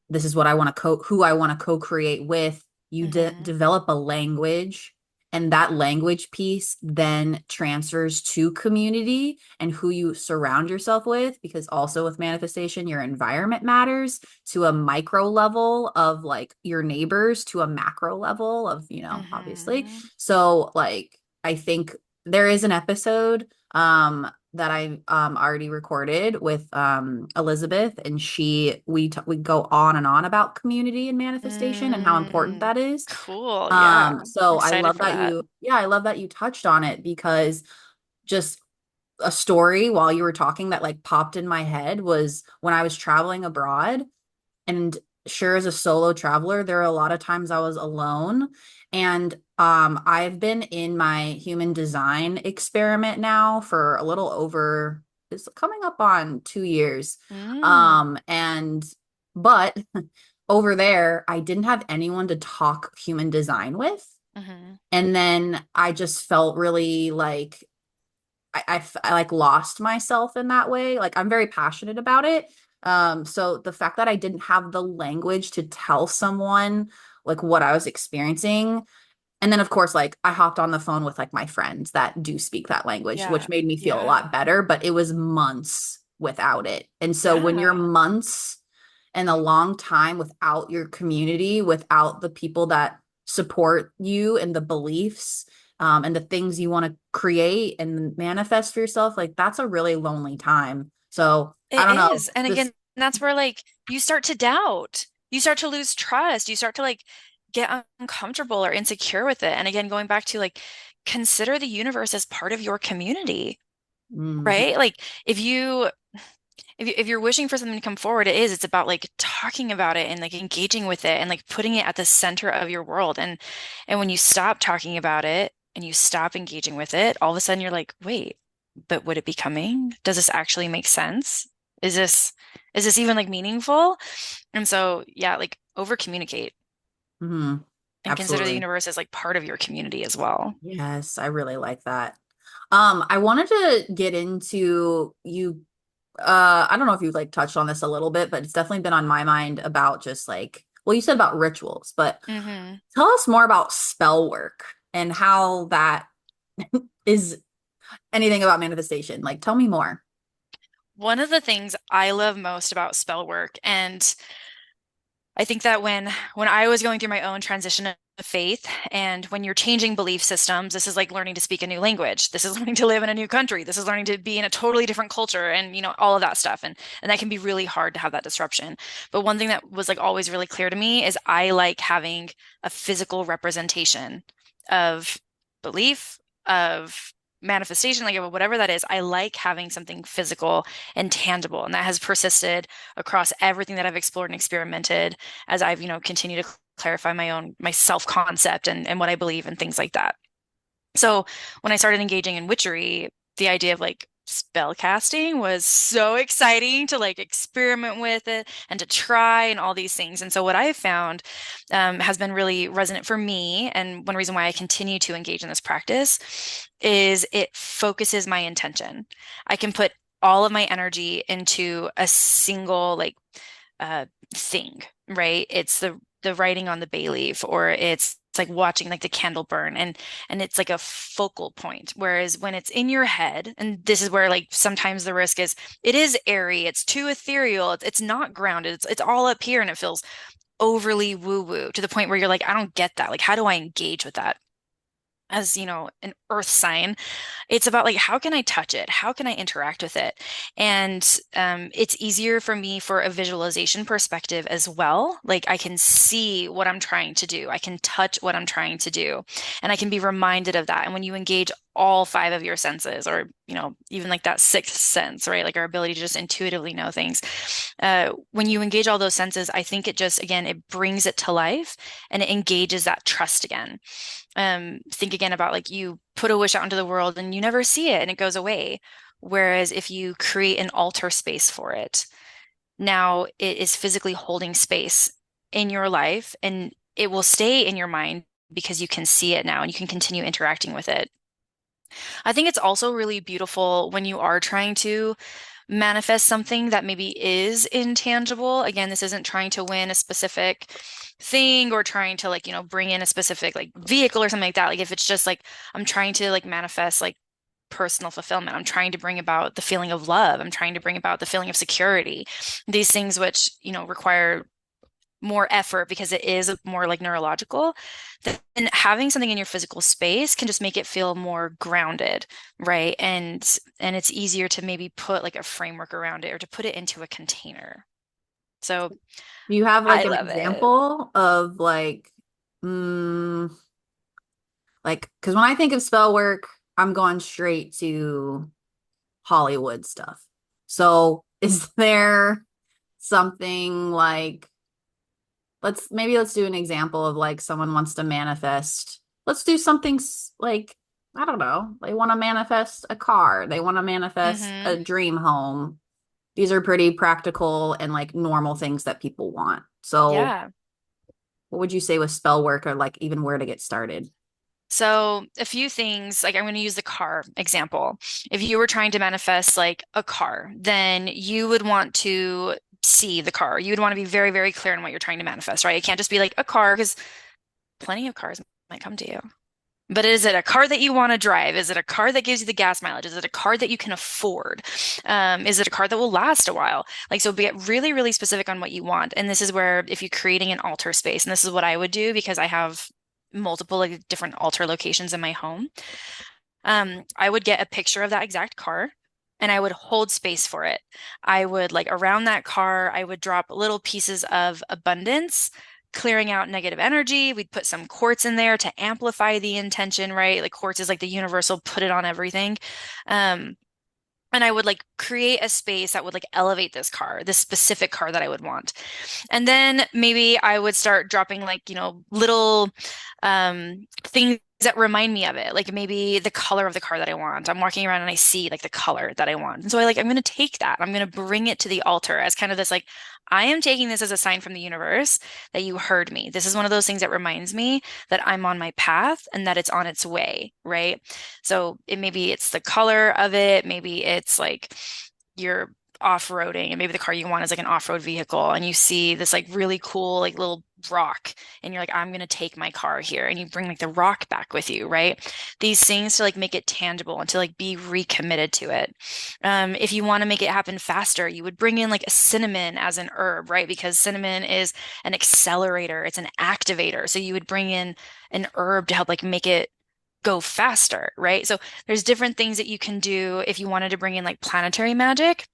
this is what I want to who I want to co-create with. You Hmm. develop a language, and that language piece then transfers to community and who you surround yourself with, because also with manifestation, your environment matters to a micro level of like your neighbors to a macro level of, obviously. Hmm. So like I think there is an episode that I already recorded with Elizabeth, and we go on and on about community and manifestation and how important Mm, that is. cool. Yeah. I'm So I excited love for that that. I love that you touched on it because just a story while you were talking that like popped in my head was when I was traveling abroad. And sure, as a solo traveler, there are a lot of times I was alone. And I've been in my human design experiment now for a little over, it's coming up on 2 years. Mm, And but over there, I didn't have anyone to talk human design with. hmm. And then I just felt really like I like lost myself in that way. Like I'm very passionate about it, So the fact that I didn't have the language to tell someone like what I was experiencing, and then of course, like I hopped on the phone with like my friends that do speak that language, Yeah. which made me feel a Yeah. lot better, but it was months without it. And so when you're Yeah. months and a long time without your community, without the people that support you and the beliefs, and the things you want to create and manifest for yourself, like that's a really lonely time. So I It don't know. is. And This again, that's where like you start to doubt. You start to lose trust. You start to like get uncomfortable or insecure with it. And again, going back to like consider the universe as part of your community, Mhm. right? Like if you if you're wishing for something to come forward, it is. It's about like talking about it and like engaging with it and like putting it at the center of your world. And when you stop talking about it and you stop engaging with it, all of a sudden you're like, wait, but would it be coming? Does this actually make sense? Is this is this even like meaningful? And so yeah, like over communicate Mhm. and consider the Absolutely. universe as like part of your community as well. Yes, I really like that. I wanted to get into you. I don't know if you've like touched on this a little bit, but it's definitely been on my mind about just like, well, you said about rituals, but Hmm. tell us more about spell work and how that is anything about manifestation. Like, tell me more. One of the things I love most about spell work, and I think that when I was going through my own transition of faith, and when you're changing belief systems, this is like learning to speak a new language. This is learning to live in a new country. This is learning to be in a totally different culture, and all of that stuff. And that can be really hard to have that disruption. But one thing that was like always really clear to me is I like having a physical representation of belief, of manifestation, like whatever that is. I like having something physical and tangible, and that has persisted across everything that I've explored and experimented as I've, continued to clarify my self-concept and what I believe and things like that. So when I started engaging in witchery, the idea of like spell casting was so exciting to like experiment with it and to try and all these things. And so what I've found has been really resonant for me, and one reason why I continue to engage in this practice is it focuses my intention. I can put all of my energy into a single uh thing, right? It's the writing on the bay leaf, or it's like watching like the candle burn, and it's like a focal point. Whereas when it's in your head, and this is where like sometimes the risk is it is airy, it's too ethereal, it's not grounded, it's all up here and it feels overly woo-woo to the point where you're like, I don't get that. Like, how do I engage with that? As an earth sign, it's about like, how can I touch it? How can I interact with it? And it's easier for me for a visualization perspective as well. Like I can see what I'm trying to do. I can touch what I'm trying to do. And I can be reminded of that. And when you engage all five of your senses, or, even like that sixth sense, right? Like our ability to just intuitively know things. When you engage all those senses, I think it just, again, it brings it to life and it engages that trust again. Think again about like you put a wish out into the world and you never see it and it goes away. Whereas if you create an altar space for it, now it is physically holding space in your life and it will stay in your mind because you can see it now and you can continue interacting with it. I think it's also really beautiful when you are trying to manifest something that maybe is intangible. Again, this isn't trying to win a specific thing or trying to like, bring in a specific like vehicle or something like that. Like if it's just like I'm trying to like manifest like personal fulfillment. I'm trying to bring about the feeling of love. I'm trying to bring about the feeling of security. These things which, require more effort because it is more like neurological, then having something in your physical space can just make it feel more grounded, right? And it's easier to maybe put like a framework around it or to put it into a container. So Do you have like I an love it. example of mm, like, because when I think of spell work, I'm going straight to Hollywood stuff. So is there something like let's do an example of like someone wants to manifest. Let's do something like I don't know. They want to manifest a car. They want to manifest a Hmm. dream home. These are pretty practical and like normal things that people want. So Yeah. what would you say with spell work or like even where to get started? So, a few things, like I'm going to use the car example. If you were trying to manifest like a car, then you would want to see the car. You would want to be very, very clear on what you're trying to manifest, right? It can't just be like a car because plenty of cars might come to you. But is it a car that you want to drive? Is it a car that gives you the gas mileage? Is it a car that you can afford? Is it a car that will last a while? Like, so get really, really specific on what you want. And this is where if you're creating an altar space, and this is what I would do because I have multiple like different altar locations in my home. I would get a picture of that exact car and I would hold space for it. I would like around that car, I would drop little pieces of abundance, clearing out negative energy. We'd put some quartz in there to amplify the intention, right? Like quartz is like the universal put it on everything. Um, and I would like create a space that would like elevate this car, this specific car that I would want. And then maybe I would start dropping like, little things that remind me of it. Like maybe the color of the car that I want. I'm walking around and I see like the color that I want. And so I'm going to take that. I'm going to bring it to the altar as kind of this like, I am taking this as a sign from the universe that you heard me. This is one of those things that reminds me that I'm on my path and that it's on its way, right? So maybe it's the color of it, maybe it's like you're off-roading and maybe the car you want is like an off-road vehicle and you see this like really cool like little rock and you're like I'm going to take my car here and you bring like the rock back with you, right? These things to like make it tangible and to like be recommitted to it. If you want to make it happen faster, you would bring in like a cinnamon as an herb, right? Because cinnamon is an accelerator, it's an activator. So you would bring in an herb to help like make it go faster, right? So there's different things that you can do if you wanted to bring in like planetary magic.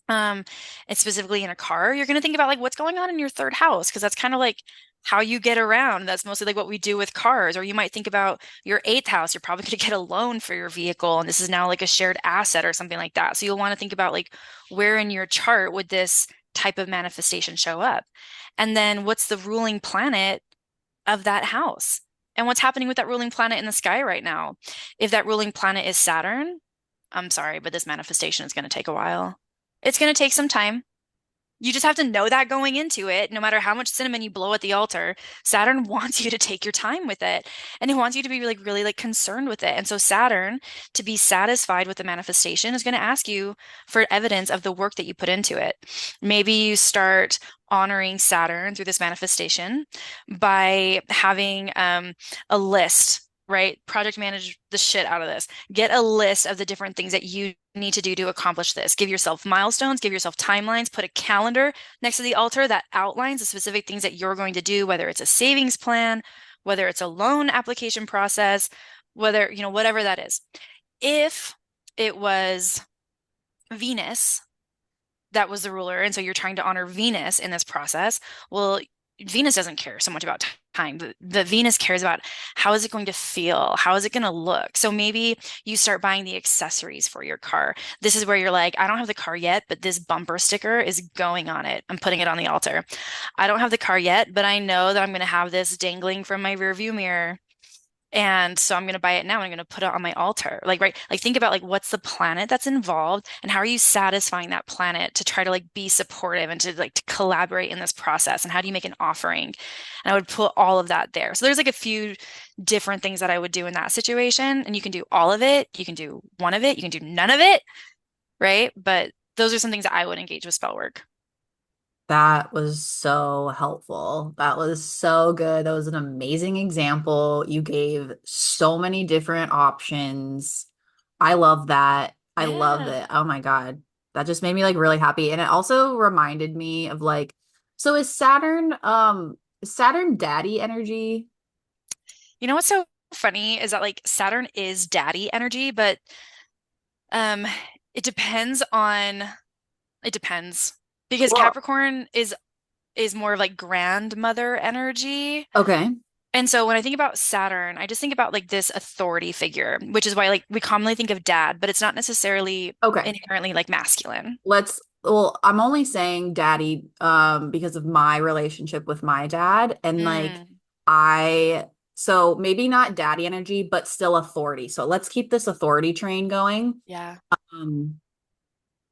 Um, and specifically in a car, you're going to think about like what's going on in your third house because that's kind of like how you get around. That's mostly like what we do with cars. Or you might think about your eighth house. You're probably going to get a loan for your vehicle, and this is now like a shared asset or something like that. So you'll want to think about like where in your chart would this type of manifestation show up, and then what's the ruling planet of that house, and what's happening with that ruling planet in the sky right now. If that ruling planet is Saturn, I'm sorry, but this manifestation is going to take a while. It's going to take some time. You just have to know that going into it, no matter how much cinnamon you blow at the altar, Saturn wants you to take your time with it. And it wants you to be like really like concerned with it. And so Saturn, to be satisfied with the manifestation, is going to ask you for evidence of the work that you put into it. Maybe you start honoring Saturn through this manifestation by having a list, right? Project manage the shit out of this. Get a list of the different things that you need to do to accomplish this. Give yourself milestones, give yourself timelines, put a calendar next to the altar that outlines the specific things that you're going to do, whether it's a savings plan, whether it's a loan application process, whether, whatever that is. If it was Venus that was the ruler, and so you're trying to honor Venus in this process, well, Venus doesn't care so much about time. The Venus cares about how is it going to feel? How is it going to look? So maybe you start buying the accessories for your car. This is where you're like, I don't have the car yet, but this bumper sticker is going on it. I'm putting it on the altar. I don't have the car yet, but I know that I'm going to have this dangling from my rearview mirror. And so I'm going to buy it now and I'm going to put it on my altar. Like, right. Like think about like what's the planet that's involved and how are you satisfying that planet to try to like be supportive and to like to collaborate in this process and how do you make an offering? And I would put all of that there. So there's like a few different things that I would do in that situation. And you can do all of it. You can do one of it. You can do none of it. Right. But those are some things that I would engage with spell work. That was so helpful. That was so good. That was an amazing example. You gave so many different options. I love that. I love Yeah. it. Oh my God. That just made me like really happy. And it also reminded me of like, so is Saturn daddy energy? You know what's so funny is that like Saturn is daddy energy, but um it depends on it depends because Well, Capricorn is more of like grandmother energy. okay. And so when I think about Saturn, I just think about like this authority figure, which is why like we commonly think of dad, but it's not necessarily Okay. inherently like masculine. I'm only saying daddy because of my relationship with my dad and like Mm, I so maybe not daddy energy but still authority. So let's keep this authority train going. yeah. Um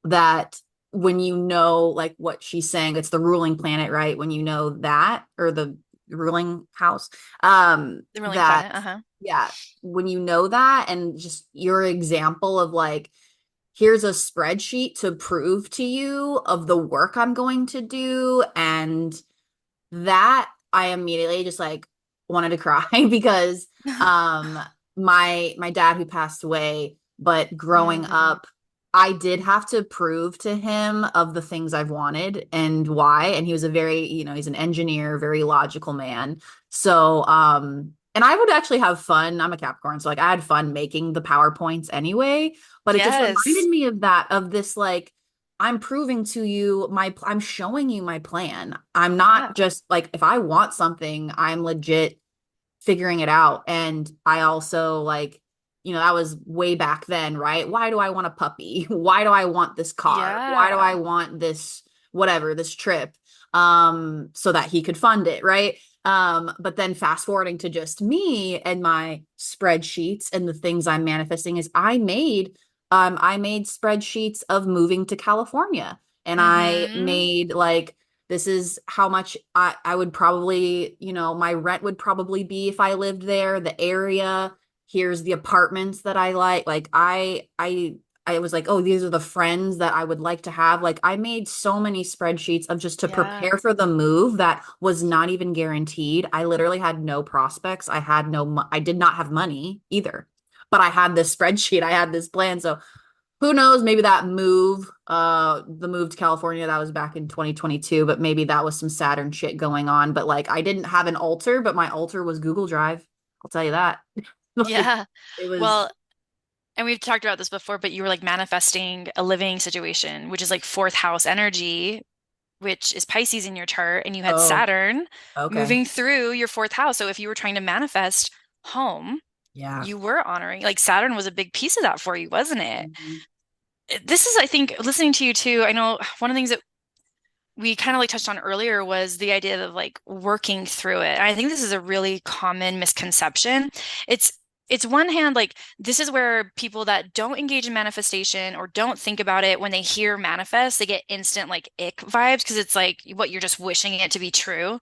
that when you know like what she's saying, it's the ruling planet, right? When you know that or the ruling house The ruling that planet. Uh-huh. yeah, when you know that and just your example of like here's a spreadsheet to prove to you of the work I'm going to do. And that I immediately just like wanted to cry because um my dad who passed away, but growing Mm, up I did have to prove to him of the things I've wanted and why. And he was a very, he's an engineer, very logical man. So and I would actually have fun. I'm a Capricorn, so like I had fun making the PowerPoints anyway, but it just yes. reminded me of that, of this like I'm proving to you I'm showing you my plan. I'm Yeah. not just like, if I want something, I'm legit figuring it out. And I also like, that was way back then, right? Why do I want a puppy? Why do I want this car? Why do Yeah. I want this, whatever, this trip? So that he could fund it, right? But then fast forwarding to just me and my spreadsheets and the things I'm manifesting is I made spreadsheets of moving to California. And I Mm-hmm. made like, this is how much I would probably, my rent would probably be if I lived there, the area. Here's the apartments that I like. Like I was like, oh, these are the friends that I would like to have. Like I made so many spreadsheets of just to Yeah. prepare for the move that was not even guaranteed. I literally had no prospects. I did not have money either. But I had this spreadsheet. I had this plan. So who knows, maybe the move to California, that was back in 2022, but maybe that was some Saturn shit going on. But like I didn't have an altar, but my altar was Google Drive. I'll tell you that. Like Yeah. it was. Well, and we've talked about this before, but you were like manifesting a living situation, which is like fourth house energy, which is Pisces in your chart, and you had Oh, Saturn okay. moving through your fourth house. So if you were trying to manifest home, Yeah. you were honoring, like Saturn was a big piece of that for you, wasn't it? Mhm. This is, I think, listening to you too, I know one of the things that we kind of like touched on earlier was the idea of like working through it. And I think this is a really common misconception. It's it's one hand like this is where people that don't engage in manifestation or don't think about it when they hear manifest, they get instant like ick vibes because it's like what you're just wishing it to be true.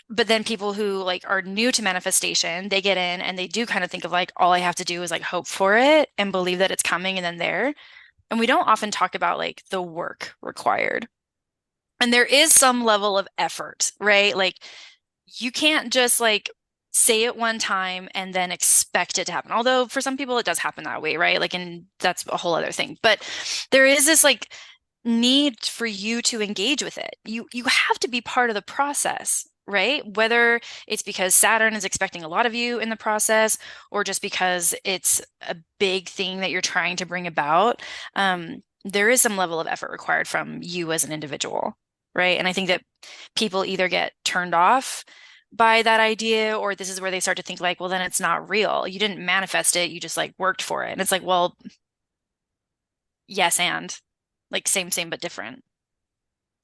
But then people who like are new to manifestation, they get in and they do kind of think of like all I have to do is like hope for it and believe that it's coming and then there. And we don't often talk about like the work required. And there is some level of effort, right? Like you can't just like say it one time and then expect it to happen. Although for some people it does happen that way, right? Like, and that's a whole other thing. But there is this like need for you to engage with it. You have to be part of the process, right? Whether it's because Saturn is expecting a lot of you in the process or just because it's a big thing that you're trying to bring about. There is some level of effort required from you as an individual, right? And I think that people either get turned off by that idea, or this is where they start to think like, well, then it's not real. You didn't manifest it, you just like worked for it. And it's like, well, yes, and like same, but different.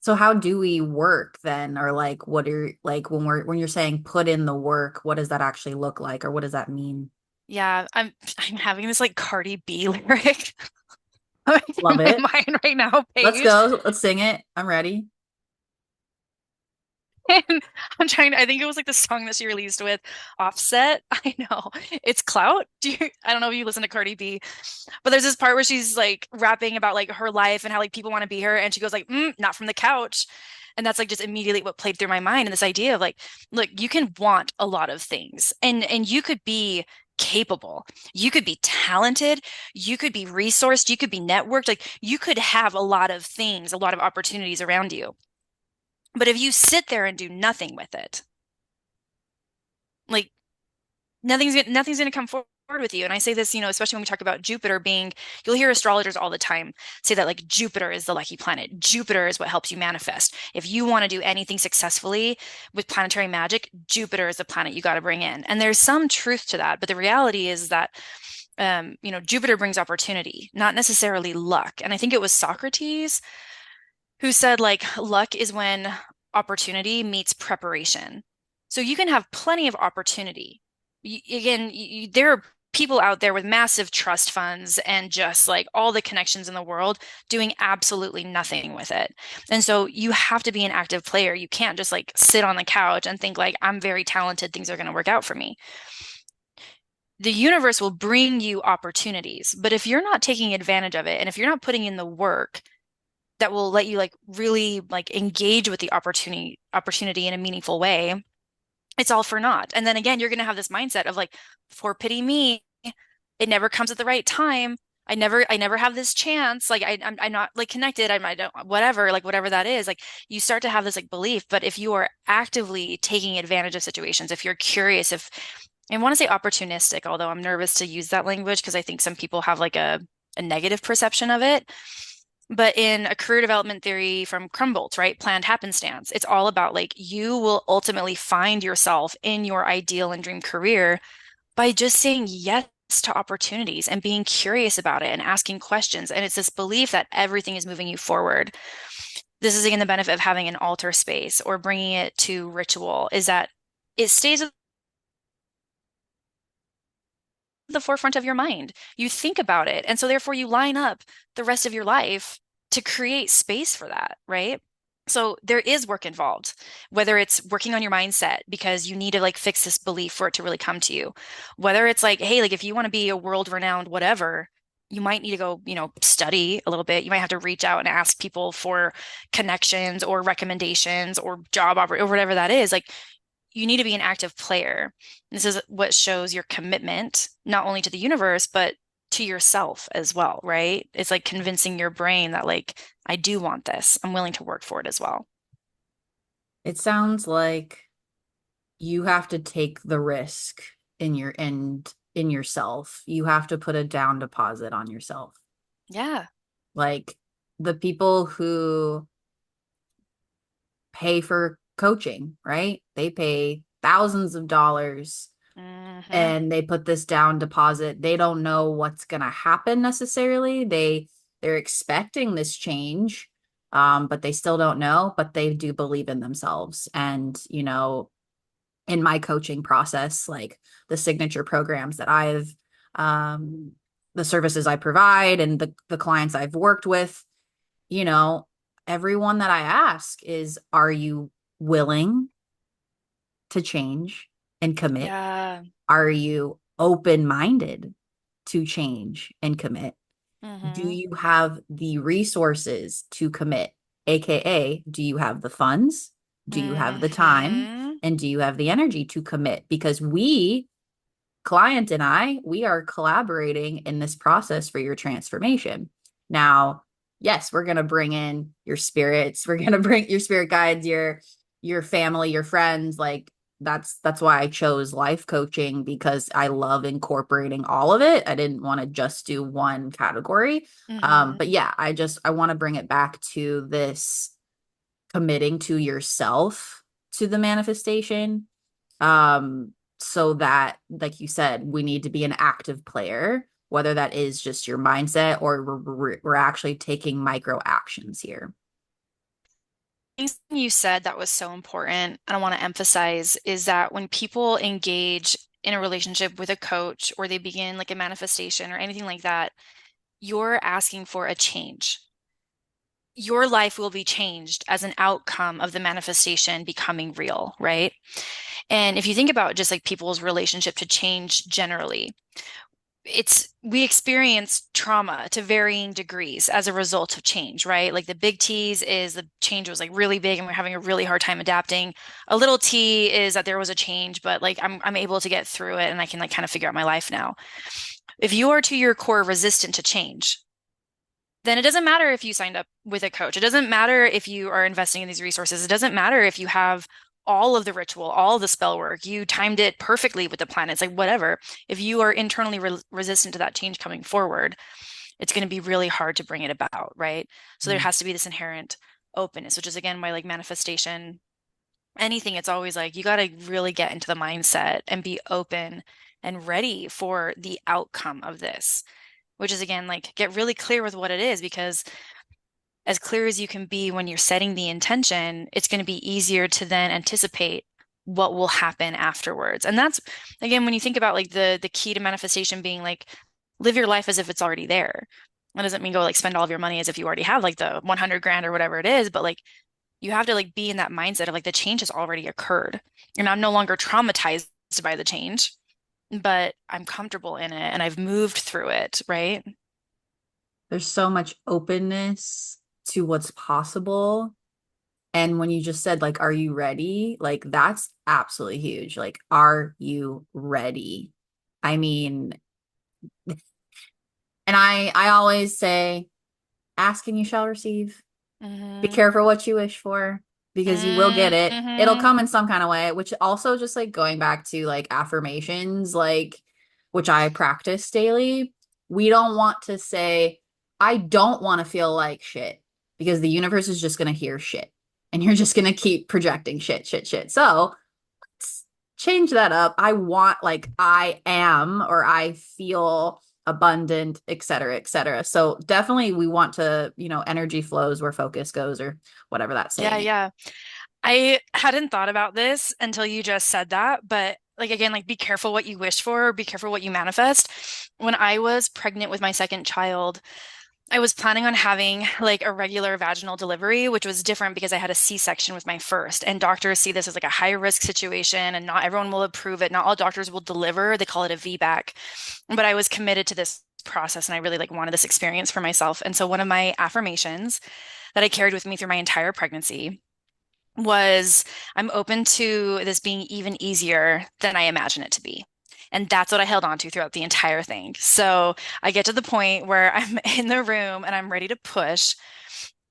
So how do we work then? Or like what are like when you're saying put in the work, what does that actually look like? Or what does that mean? Yeah, I'm having this like Cardi B lyric in Love my it. mind right now, Let's Paige. go. Let's sing it. I'm ready. And I'm trying to, I think it was like the song that she released with Offset. I know. It's Clout. I don't know if you listen to Cardi B, but there's this part where she's like rapping about like her life and how like people want to be her. And she goes like, not from the couch. And that's like just immediately what played through my mind. And this idea of like, look, you can want a lot of things and you could be capable. You could be talented. You could be resourced. You could be networked. Like you could have a lot of things, a lot of opportunities around you. But if you sit there and do nothing with it, like nothing's going to come forward with you. And I say this, especially when we talk about Jupiter being, you'll hear astrologers all the time say that like Jupiter is the lucky planet. Jupiter is what helps you manifest. If you want to do anything successfully with planetary magic, Jupiter is the planet you got to bring in. And there's some truth to that, but the reality is that Jupiter brings opportunity, not necessarily luck. And I think it was Socrates who said like luck is when opportunity meets preparation. So you can have plenty of opportunity. There are people out there with massive trust funds and just like all the connections in the world doing absolutely nothing with it. And so you have to be an active player. You can't just like sit on the couch and think like I'm very talented, things are going to work out for me. the universe will bring you opportunities. But if you're not taking advantage of it, and if you're not putting in the work that will let you like really like engage with the opportunity in a meaningful way, it's all for naught. And then again, you're going to have this mindset of like, poor pity me. It never comes at the right time. I never have this chance. Like I'm not like connected. I don't, whatever, like whatever that is. Like you start to have this like belief. But if you are actively taking advantage of situations, if you're curious, if I want to say opportunistic, although I'm nervous to use that language because I think some people have like a negative perception of it. But in a career development theory from Crumboldt, right? Planned happenstance. It's all about like you will ultimately find yourself in your ideal and dream career by just saying yes to opportunities and being curious about it and asking questions. And it's this belief that everything is moving you forward. This is again the benefit of having an altar space or bringing it to ritual is that it stays at the forefront of your mind. You think about it. And so therefore you line up the rest of your life to create space for that, right? So there is work involved, whether it's working on your mindset because you need to like fix this belief for it to really come to you. Whether it's like, hey, like if you want to be a world-renowned whatever, you might need to go, study a little bit. You might have to reach out and ask people for connections or recommendations or job offer or whatever that is. Like you need to be an active player. This is what shows your commitment, not only to the universe, but to yourself as well, right? It's like convincing your brain that, like, I do want this. I'm willing to work for it as well. It sounds like you have to take the risk in yourself. You have to put a down deposit on yourself. Yeah. Like the people who pay for coaching, right? They pay thousands of dollars Hmm. and they put this down deposit. They don't know what's going to happen necessarily. They're expecting this change, but they still don't know, but they do believe in themselves. And, in my coaching process, like the signature programs that um, the services I provide and the clients I've worked with, you know, everyone that I ask is, are you willing to change and commit? Yeah. Are you open-minded to change and commit? Do Hmm. you have the resources to commit? AKA, do you have the funds? Do you have the time? Hmm. And do you have the energy to commit? Because client and we are collaborating in this process for your transformation. Now, yes, we're going to bring in your spirits. We're going to bring your spirit guides, your family, your friends. Like that's why I chose life coaching, because I love incorporating all of it. I didn't want to just do one category. Hmm. But yeah, I want to bring it back to this committing to yourself to the manifestation, so that, like you said, we need to be an active player, whether that is just your mindset or we're actually taking micro actions here. Things you said that was so important, and I want to emphasize is that when people engage in a relationship with a coach or they begin like a manifestation or anything like that, you're asking for a change. Your life will be changed as an outcome of the manifestation becoming real, right? And if you think about just like people's relationship to change generally, we experience trauma to varying degrees as a result of change, right? Like the big T's is the change was like really big and we're having a really hard time adapting. A little T is that there was a change, but like I'm able to get through it and I can like kind of figure out my life now. If you are to your core resistant to change, then it doesn't matter if you signed up with a coach. It doesn't matter if you are investing in these resources. It doesn't matter if you have all of the ritual, all the spell work, you timed it perfectly with the planets, like whatever. If you are internally resistant to that change coming forward, it's going to be really hard to bring it about, right? So there Mm. has to be this inherent openness, which is again why like manifestation, anything, it's always like you got to really get into the mindset and be open and ready for the outcome of this, which is again like get really clear with what it is, because as clear as you can be when you're setting the intention, it's going to be easier to then anticipate what will happen afterwards. And that's again when you think about like the key to manifestation being like live your life as if it's already there. That doesn't mean go like spend all of your money as if you already have like the 100 grand or whatever it is, but like you have to like be in that mindset of like the change has already occurred and I'm no longer traumatized by the change. but I'm comfortable in it and I've moved through it, right? There's so much openness to what's possible. And when you just said, like, are you ready? Like, that's absolutely huge. Like, are you ready? I mean, and I always say, ask and you shall receive. Be Hmm. careful what you wish for because you will get it. It'll Hmm. come in some kind of way, which also just like going back to like affirmations, like which I practice daily. We don't want to say, I don't want to feel like shit because the universe is just going to hear shit and you're just going to keep projecting shit, shit, shit. So let's change that up. I want, like, I am or I feel abundant, et cetera, et cetera. So definitely we want to, energy flows where focus goes or whatever that Yeah, saying is. yeah. I hadn't thought about this until you just said that, but like again, like be careful what you wish for, be careful what you manifest. When I was pregnant with my second child, I was planning on having like a regular vaginal delivery, which was different because I had a C-section with my first. And doctors see this as like a high risk situation, and not everyone will approve it. Not all doctors will deliver. They call it a VBAC. But I was committed to this process and I really like wanted this experience for myself. And so one of my affirmations that I carried with me through my entire pregnancy was I'm open to this being even easier than I imagine it to be. And that's what I held on to throughout the entire thing. So I get to the point where I'm in the room and I'm ready to push.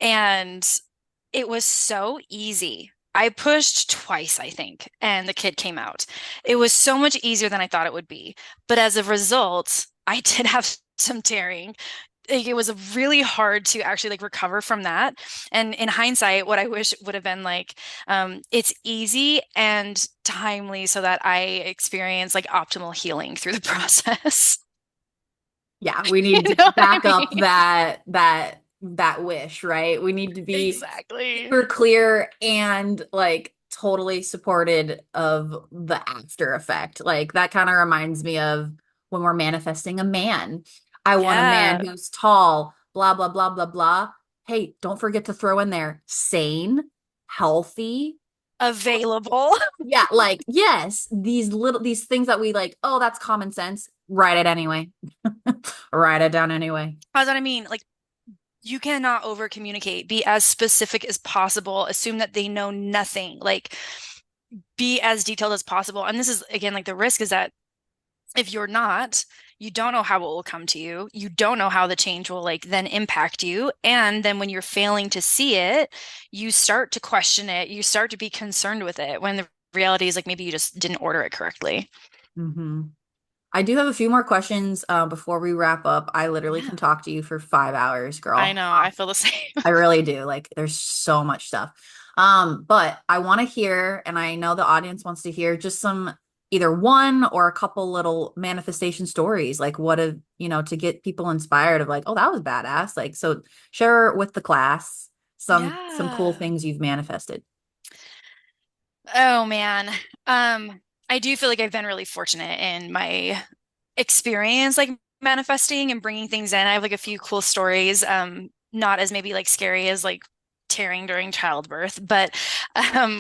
And it was so easy. I pushed twice, I think, and the kid came out. It was so much easier than I thought it would be. But as a result, I did have some tearing. Like, it was really hard to actually like recover from that. And in hindsight, what I wish would have been like, it's easy and timely so that I experience like optimal healing through the process. Yeah, we You need to know what I back up mean? that wish, right? We need to be Exactly. super clear and like totally supported of the after effect. Like that kind of reminds me of when we're manifesting a man. I want a man Yeah. who's tall, blah, blah, blah, blah, blah. Hey, don't forget to throw in there sane, healthy. Available. Yeah, like, yes, these things that we like, oh, that's common sense. Write it anyway. Write it down anyway. That's what I mean. Like, you cannot over communicate. Be as specific as possible. Assume that they know nothing. Like, be as detailed as possible. And this is, again, like the risk is that if you're not, you don't know how it will come to you. You don't know how the change will like then impact you. And then when you're failing to see it, you start to question it. You start to be concerned with it when the reality is like maybe you just didn't order it correctly. Hmm. I do have a few more questions before we wrap up. I literally Yeah, can talk to you for 5 hours, I girl. know. I feel the same. I really do. Like, there's so much stuff. But I want to hear, and I know the audience wants to hear just some either one or a couple little manifestation stories, like what have, to get people inspired of like, oh, that was badass. Like, so share with the class some cool Yeah. things you've manifested. Oh man. I do feel like I've been really fortunate in my experience, like manifesting and bringing things in. I have like a few cool stories, not as maybe like scary as like tearing during childbirth, but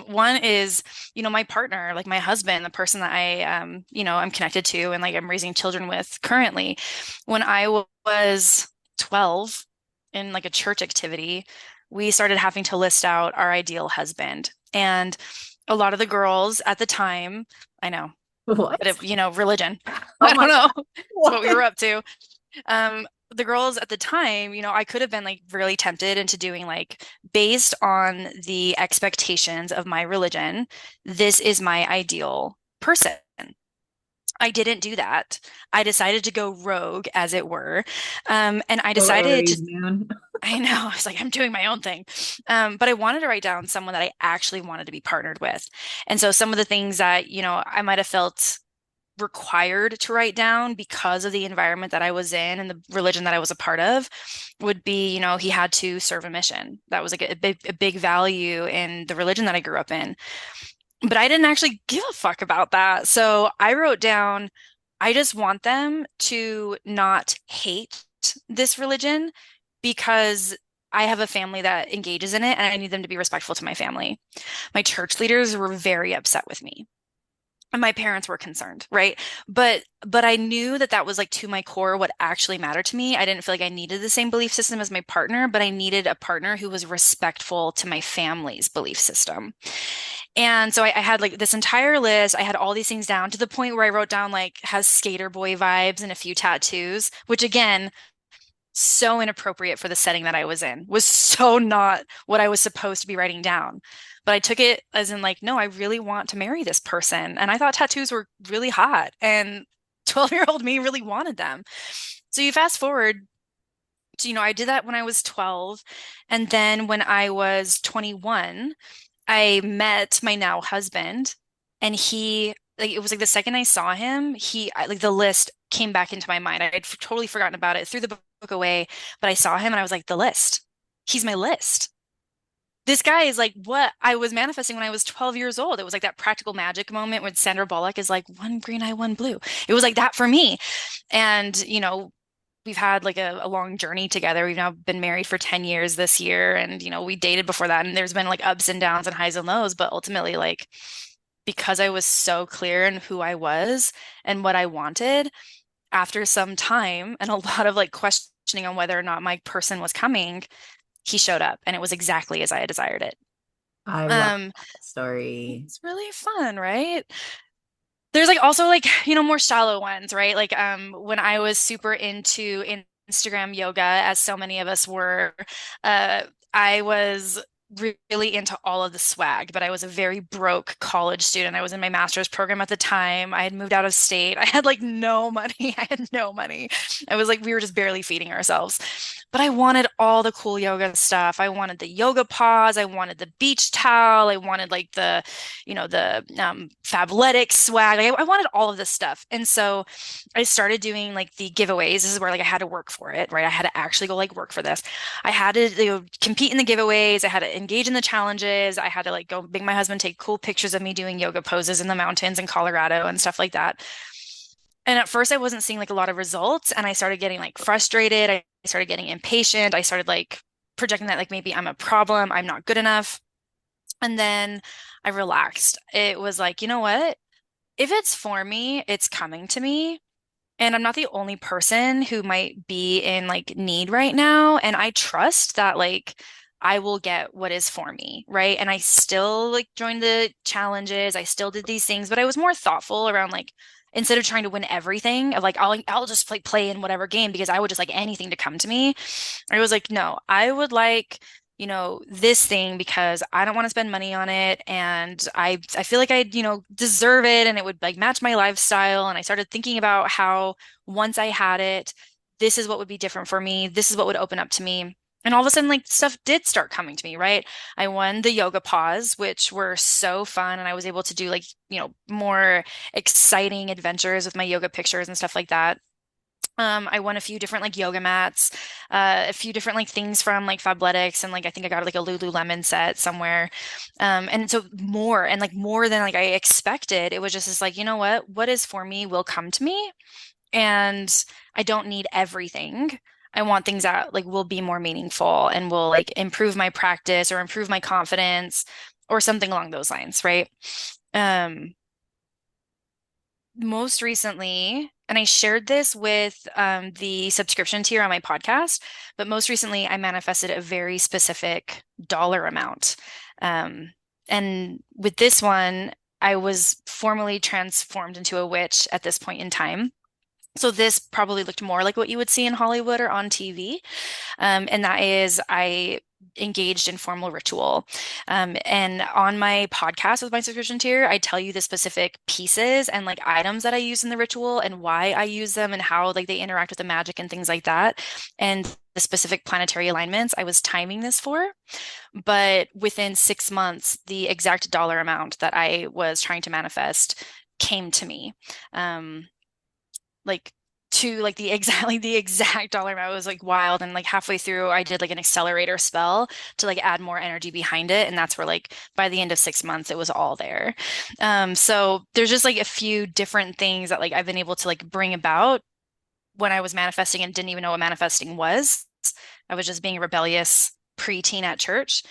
one is, my partner, like my husband, the person that I'm connected to and like I'm raising children with currently. When I was 12 in like a church activity, we started having to list out our ideal husband. And a lot of the girls at the time, I know, but What? religion. Oh I my don't know. God. It's what we What? were up to. The girls at the time, I could have been like really tempted into doing like based on the expectations of my religion, this is my ideal person. I didn't do that. I decided to go rogue, as it were. And I So decided Aries to, moon. I know, I was like, I'm doing my own thing. But I wanted to write down someone that I actually wanted to be partnered with. And so some of the things that, I might have felt required to write down because of the environment that I was in and the religion that I was a part of would be, he had to serve a mission. That was like a big value in the religion that I grew up in. But I didn't actually give a fuck about that. So I wrote down, I just want them to not hate this religion because I have a family that engages in it and I need them to be respectful to my family. My church leaders were very upset with me. And my parents were concerned, right? But I knew that that was like to my core what actually mattered to me. I didn't feel like I needed the same belief system as my partner, but I needed a partner who was respectful to my family's belief system. And so I had like this entire list. I had all these things down to the point where I wrote down like has skater boy vibes and a few tattoos, which again, so inappropriate for the setting that I was in, was so not what I was supposed to be writing down. But I took it as in like, no, I really want to marry this person. And I thought tattoos were really hot. And 12-year-old me really wanted them. So you fast forward to, I did that when I was 12. And then when I was 21, I met my now husband, and like, it was like the second I saw him, like the list came back into my mind. I had totally forgotten about it, threw the book away, but I saw him and I was like, the list. He's my list. This guy is like what I was manifesting when I was 12 years old. It was like that practical magic moment when Sandra Bullock is like, one green eye, one blue. It was like that for me. And, we've had like a long journey together. We've now been married for 10 years this year. And, we dated before that. And there's been like ups and downs and highs and lows. But ultimately, like, because I was so clear in who I was and what I wanted, after some time and a lot of like questioning on whether or not my person was coming, he showed up and it was exactly as I had desired it. I love Um, that story. it's really fun, right? There's like also like, more shallow ones, right? Like when I was super into Instagram yoga, as so many of us were, I was really into all of the swag, but I was a very broke college student. I was in my master's program at the time. I had moved out of state. I had like no money. I had no money. I was like, we were just barely feeding ourselves. But I wanted all the cool yoga stuff. I wanted the yoga pause. I wanted the beach towel. I wanted like the Fabletics swag. Like, I wanted all of this stuff. And so I started doing like the giveaways. This is where like I had to work for it, right? I had to actually go like work for this. I had to compete in the giveaways. I had to engage in the challenges. I had to like go make my husband take cool pictures of me doing yoga poses in the mountains in Colorado and stuff like that. And at first I wasn't seeing like a lot of results, and I started getting like frustrated. I started getting impatient. I started like projecting that like maybe I'm a problem, I'm not good enough. And then I relaxed. It was like, you know what? If it's for me, it's coming to me. And I'm not the only person who might be in like need right now. And I trust that like I will get what is for me, right? And I still like joined the challenges. I still did these things, but I was more thoughtful around like instead of trying to win everything of like I'll just like play in whatever game because I would just like anything to come to me. I was like, no, I would like this thing because I don't want to spend money on it, and I feel like I deserve it, and it would like match my lifestyle. And I started thinking about how once I had it, this is what would be different for me. This is what would open up to me. And all of a sudden, like stuff did start coming to me, right? I won the yoga pause, which were so fun. And I was able to do like, more exciting adventures with my yoga pictures and stuff like that. I won a few different like yoga mats, a few different like things from like Fabletics, and like I think I got like a Lululemon set somewhere. And so more and like more than like I expected. It was just this like, you know what is for me will come to me, and I don't need everything. I want things that like will be more meaningful and will like improve my practice or improve my confidence or something along those lines, right? Um, Most recently, and I shared this with the subscription tier on my podcast, but most recently I manifested a very specific dollar amount. Um, and with this one, I was formally transformed into a witch at this point in time. So this probably looked more like what you would see in Hollywood or on TV. And that is I engaged in formal ritual. And on my podcast with my subscription tier, I tell you the specific pieces and like items that I use in the ritual and why I use them and how like they interact with the magic and things like that. And the specific planetary alignments I was timing this for. But within 6 months, the exact dollar amount that I was trying to manifest came to me. Like to like the exact dollar amount was like wild, and like halfway through I did like an accelerator spell to like add more energy behind it, and that's where like by the end of 6 months it was all there. So there's just like a few different things that like I've been able to like bring about when I was manifesting and didn't even know what manifesting was. I was just being a rebellious preteen at church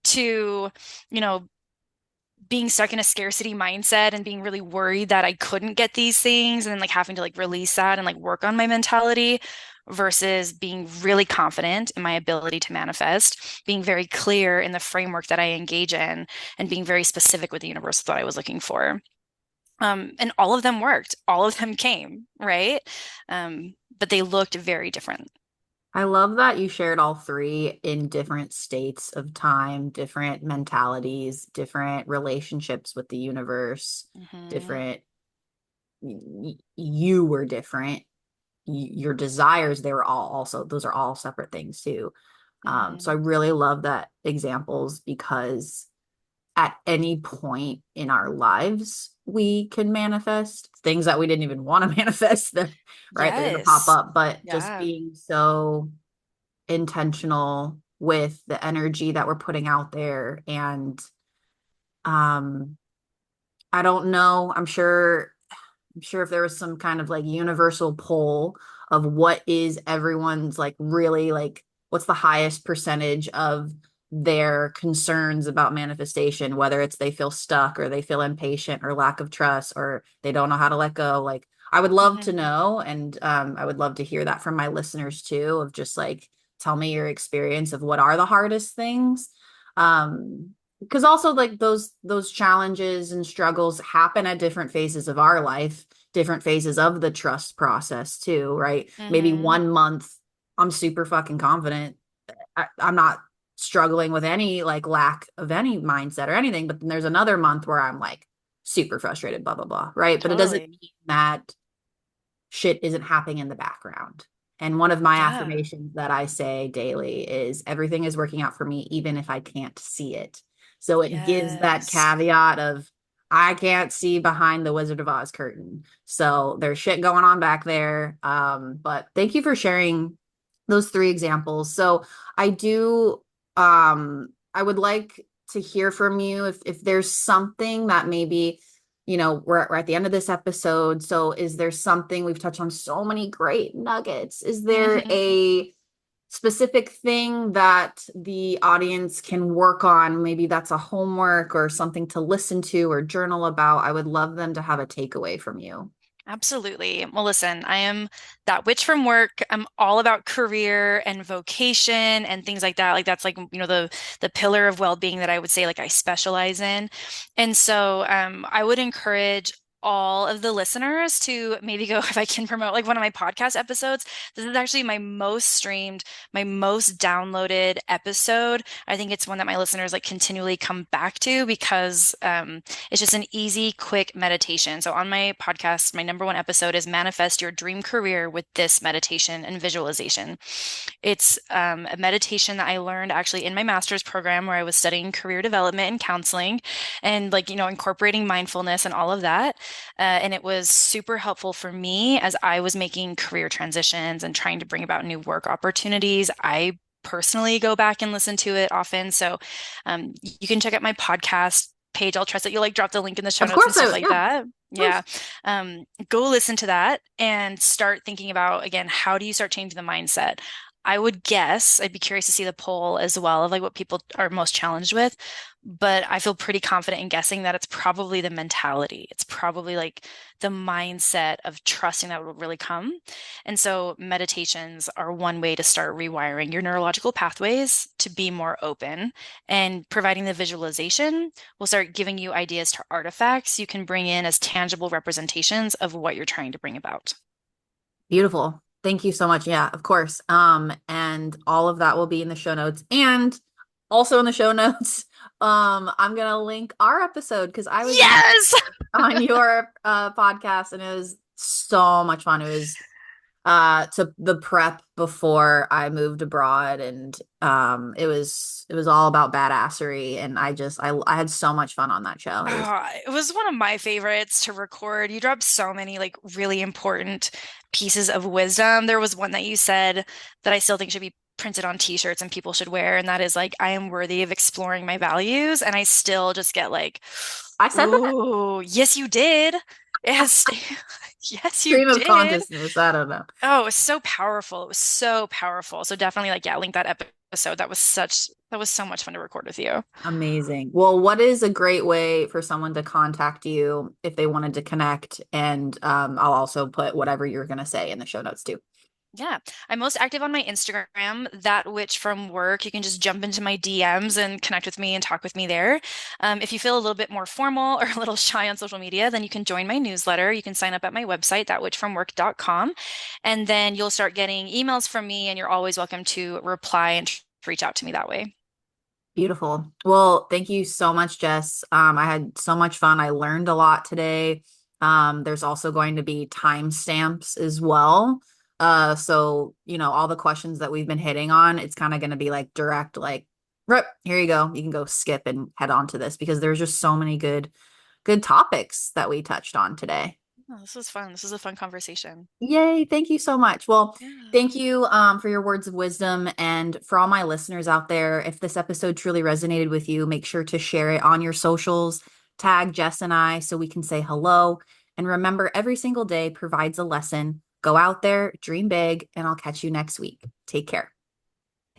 to you know being stuck in a scarcity mindset and being really worried that I couldn't get these things and then like having to like release that and like work on my mentality versus being really confident in my ability to manifest, being very clear in the framework that I engage in, and being very specific with the universe that I was looking for. And all of them worked. All of them came, right? But they looked very different. I love that you shared all three in different states of time, different mentalities, different relationships with the universe, Hmm. different, you were different. Your desires, they were all also, those are all separate things too. So I Hmm. really love that examples because at any point in our lives, we can manifest things that we didn't even want to manifest. Right? They're going to pop Yes. up, but just Yeah. being so intentional with the energy that we're putting out there. And um I don't know, I'm sure if there was some kind of like universal poll of what is everyone's like really like what's the highest percentage of their concerns about manifestation, whether it's they feel stuck or they feel impatient or lack of trust or they don't know how to let go. Like I would love to Hmm. know, and I would love to hear that from my listeners too, of just like tell me your experience of what are the hardest things. Because also like those challenges and struggles happen at different phases of our life, different phases of the trust process too, right? Maybe Hmm. 1 month I'm super fucking confident. I'm not struggling with any like lack of any mindset or anything, but then there's another month where I'm like super frustrated, blah blah blah, right? But it doesn't Totally. mean that shit isn't happening in the background. And one of my Yeah. affirmations that I say daily is everything is working out for me, even if I can't see it. So it gives that Yes. caveat of I can't see behind the Wizard of Oz curtain. So there's shit going on back there. But thank you for sharing those three examples. So I do, I would like to hear from you if there's something that maybe we're at the end of this episode. So is there something we've touched on so many great nuggets? Is there Hmm. a specific thing that the audience can work on? Maybe that's a homework or something to listen to or journal about. I would love them to have a takeaway from you. Absolutely. Well, listen, I am that witch from work. I'm all about career and vocation and things like that. Like that's like, the pillar of well-being that I would say like I specialize in. And so I would encourage all of the listeners to maybe go if I can promote like one of my podcast episodes. This is actually my most streamed, my most downloaded episode. I think it's one that my listeners like continually come back to because it's just an easy, quick meditation. So on my podcast, my number one episode is Manifest Your Dream Career with this meditation and visualization. It's a meditation that I learned actually in my master's program where I was studying career development and counseling and like, incorporating mindfulness and all of that. And it was super helpful for me as I was making career transitions and trying to bring about new work opportunities. I personally go back and listen to it often. So you can check out my podcast page. I'll trust that you'll like drop the link in the show Of notes and course, stuff like yeah, of that. Yeah. course. Go listen to that and start thinking about, again, how do you start changing the mindset? I would guess, I'd be curious to see the poll as well of like what people are most challenged with, but I feel pretty confident in guessing that it's probably the mentality. It's probably like the mindset of trusting that will really come. And so meditations are one way to start rewiring your neurological pathways to be more open, and providing the visualization will start giving you ideas to artifacts you can bring in as tangible representations of what you're trying to bring about. Beautiful. Thank you so much. Yeah, of course. And all of that will be in the show notes. And also in the show notes, I'm gonna link our episode because I was just Yes! on your podcast and it was so much fun. It was to the prep before I moved abroad, and it was all about badassery, and I had so much fun on that show. It was It was one of my favorites to record. You dropped so many like really important pieces of wisdom. There was one that you said that I still think should be printed on t-shirts and people should wear, and that is like, I am worthy of exploring my values. And I still just get like, I said that ooh, yes, you did. It has stayed. Yes, you stream of did. consciousness. I don't know. Oh, it was so powerful. It was so powerful. So definitely like, yeah, link that episode. That was such That was so much fun to record with you. Amazing. Well, what is a great way for someone to contact you if they wanted to connect? And I'll also put whatever you're going to say in the show notes too. Yeah, I'm most active on my Instagram, that witch from work. You can just jump into my DMs and connect with me and talk with me there. If you feel a little bit more formal or a little shy on social media, then you can join my newsletter. You can sign up at my website, thatwitchfromwork.com, and then you'll start getting emails from me, and you're always welcome to reply and reach out to me that way. Beautiful. Well, thank you so much, Jess. I had so much fun. I learned a lot today. There's also going to be timestamps as well. So, all the questions that we've been hitting on, it's kind of going to be like direct, like, rip, here you go. You can go skip and head on to this because there's just so many good topics that we touched on today. Oh, this was fun. This was a fun conversation. Yay. Thank you so much. Well, Yeah. thank you for your words of wisdom. And for all my listeners out there, if this episode truly resonated with you, make sure to share it on your socials, tag Jess and I so we can say hello. And remember, every single day provides a lesson. Go out there, dream big, and I'll catch you next week. Take care.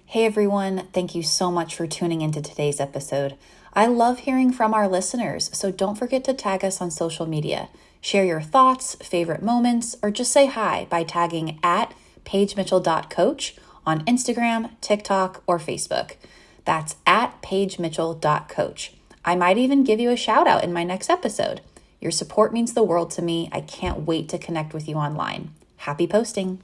Hey everyone, thank you so much for tuning into today's episode. I love hearing from our listeners, so don't forget to tag us on social media. Share your thoughts, favorite moments, or just say hi by tagging at paigemitchell.coach on Instagram, TikTok, or Facebook. That's at paigemitchell.coach. I might even give you a shout out in my next episode. Your support means the world to me. I can't wait to connect with you online. Happy posting.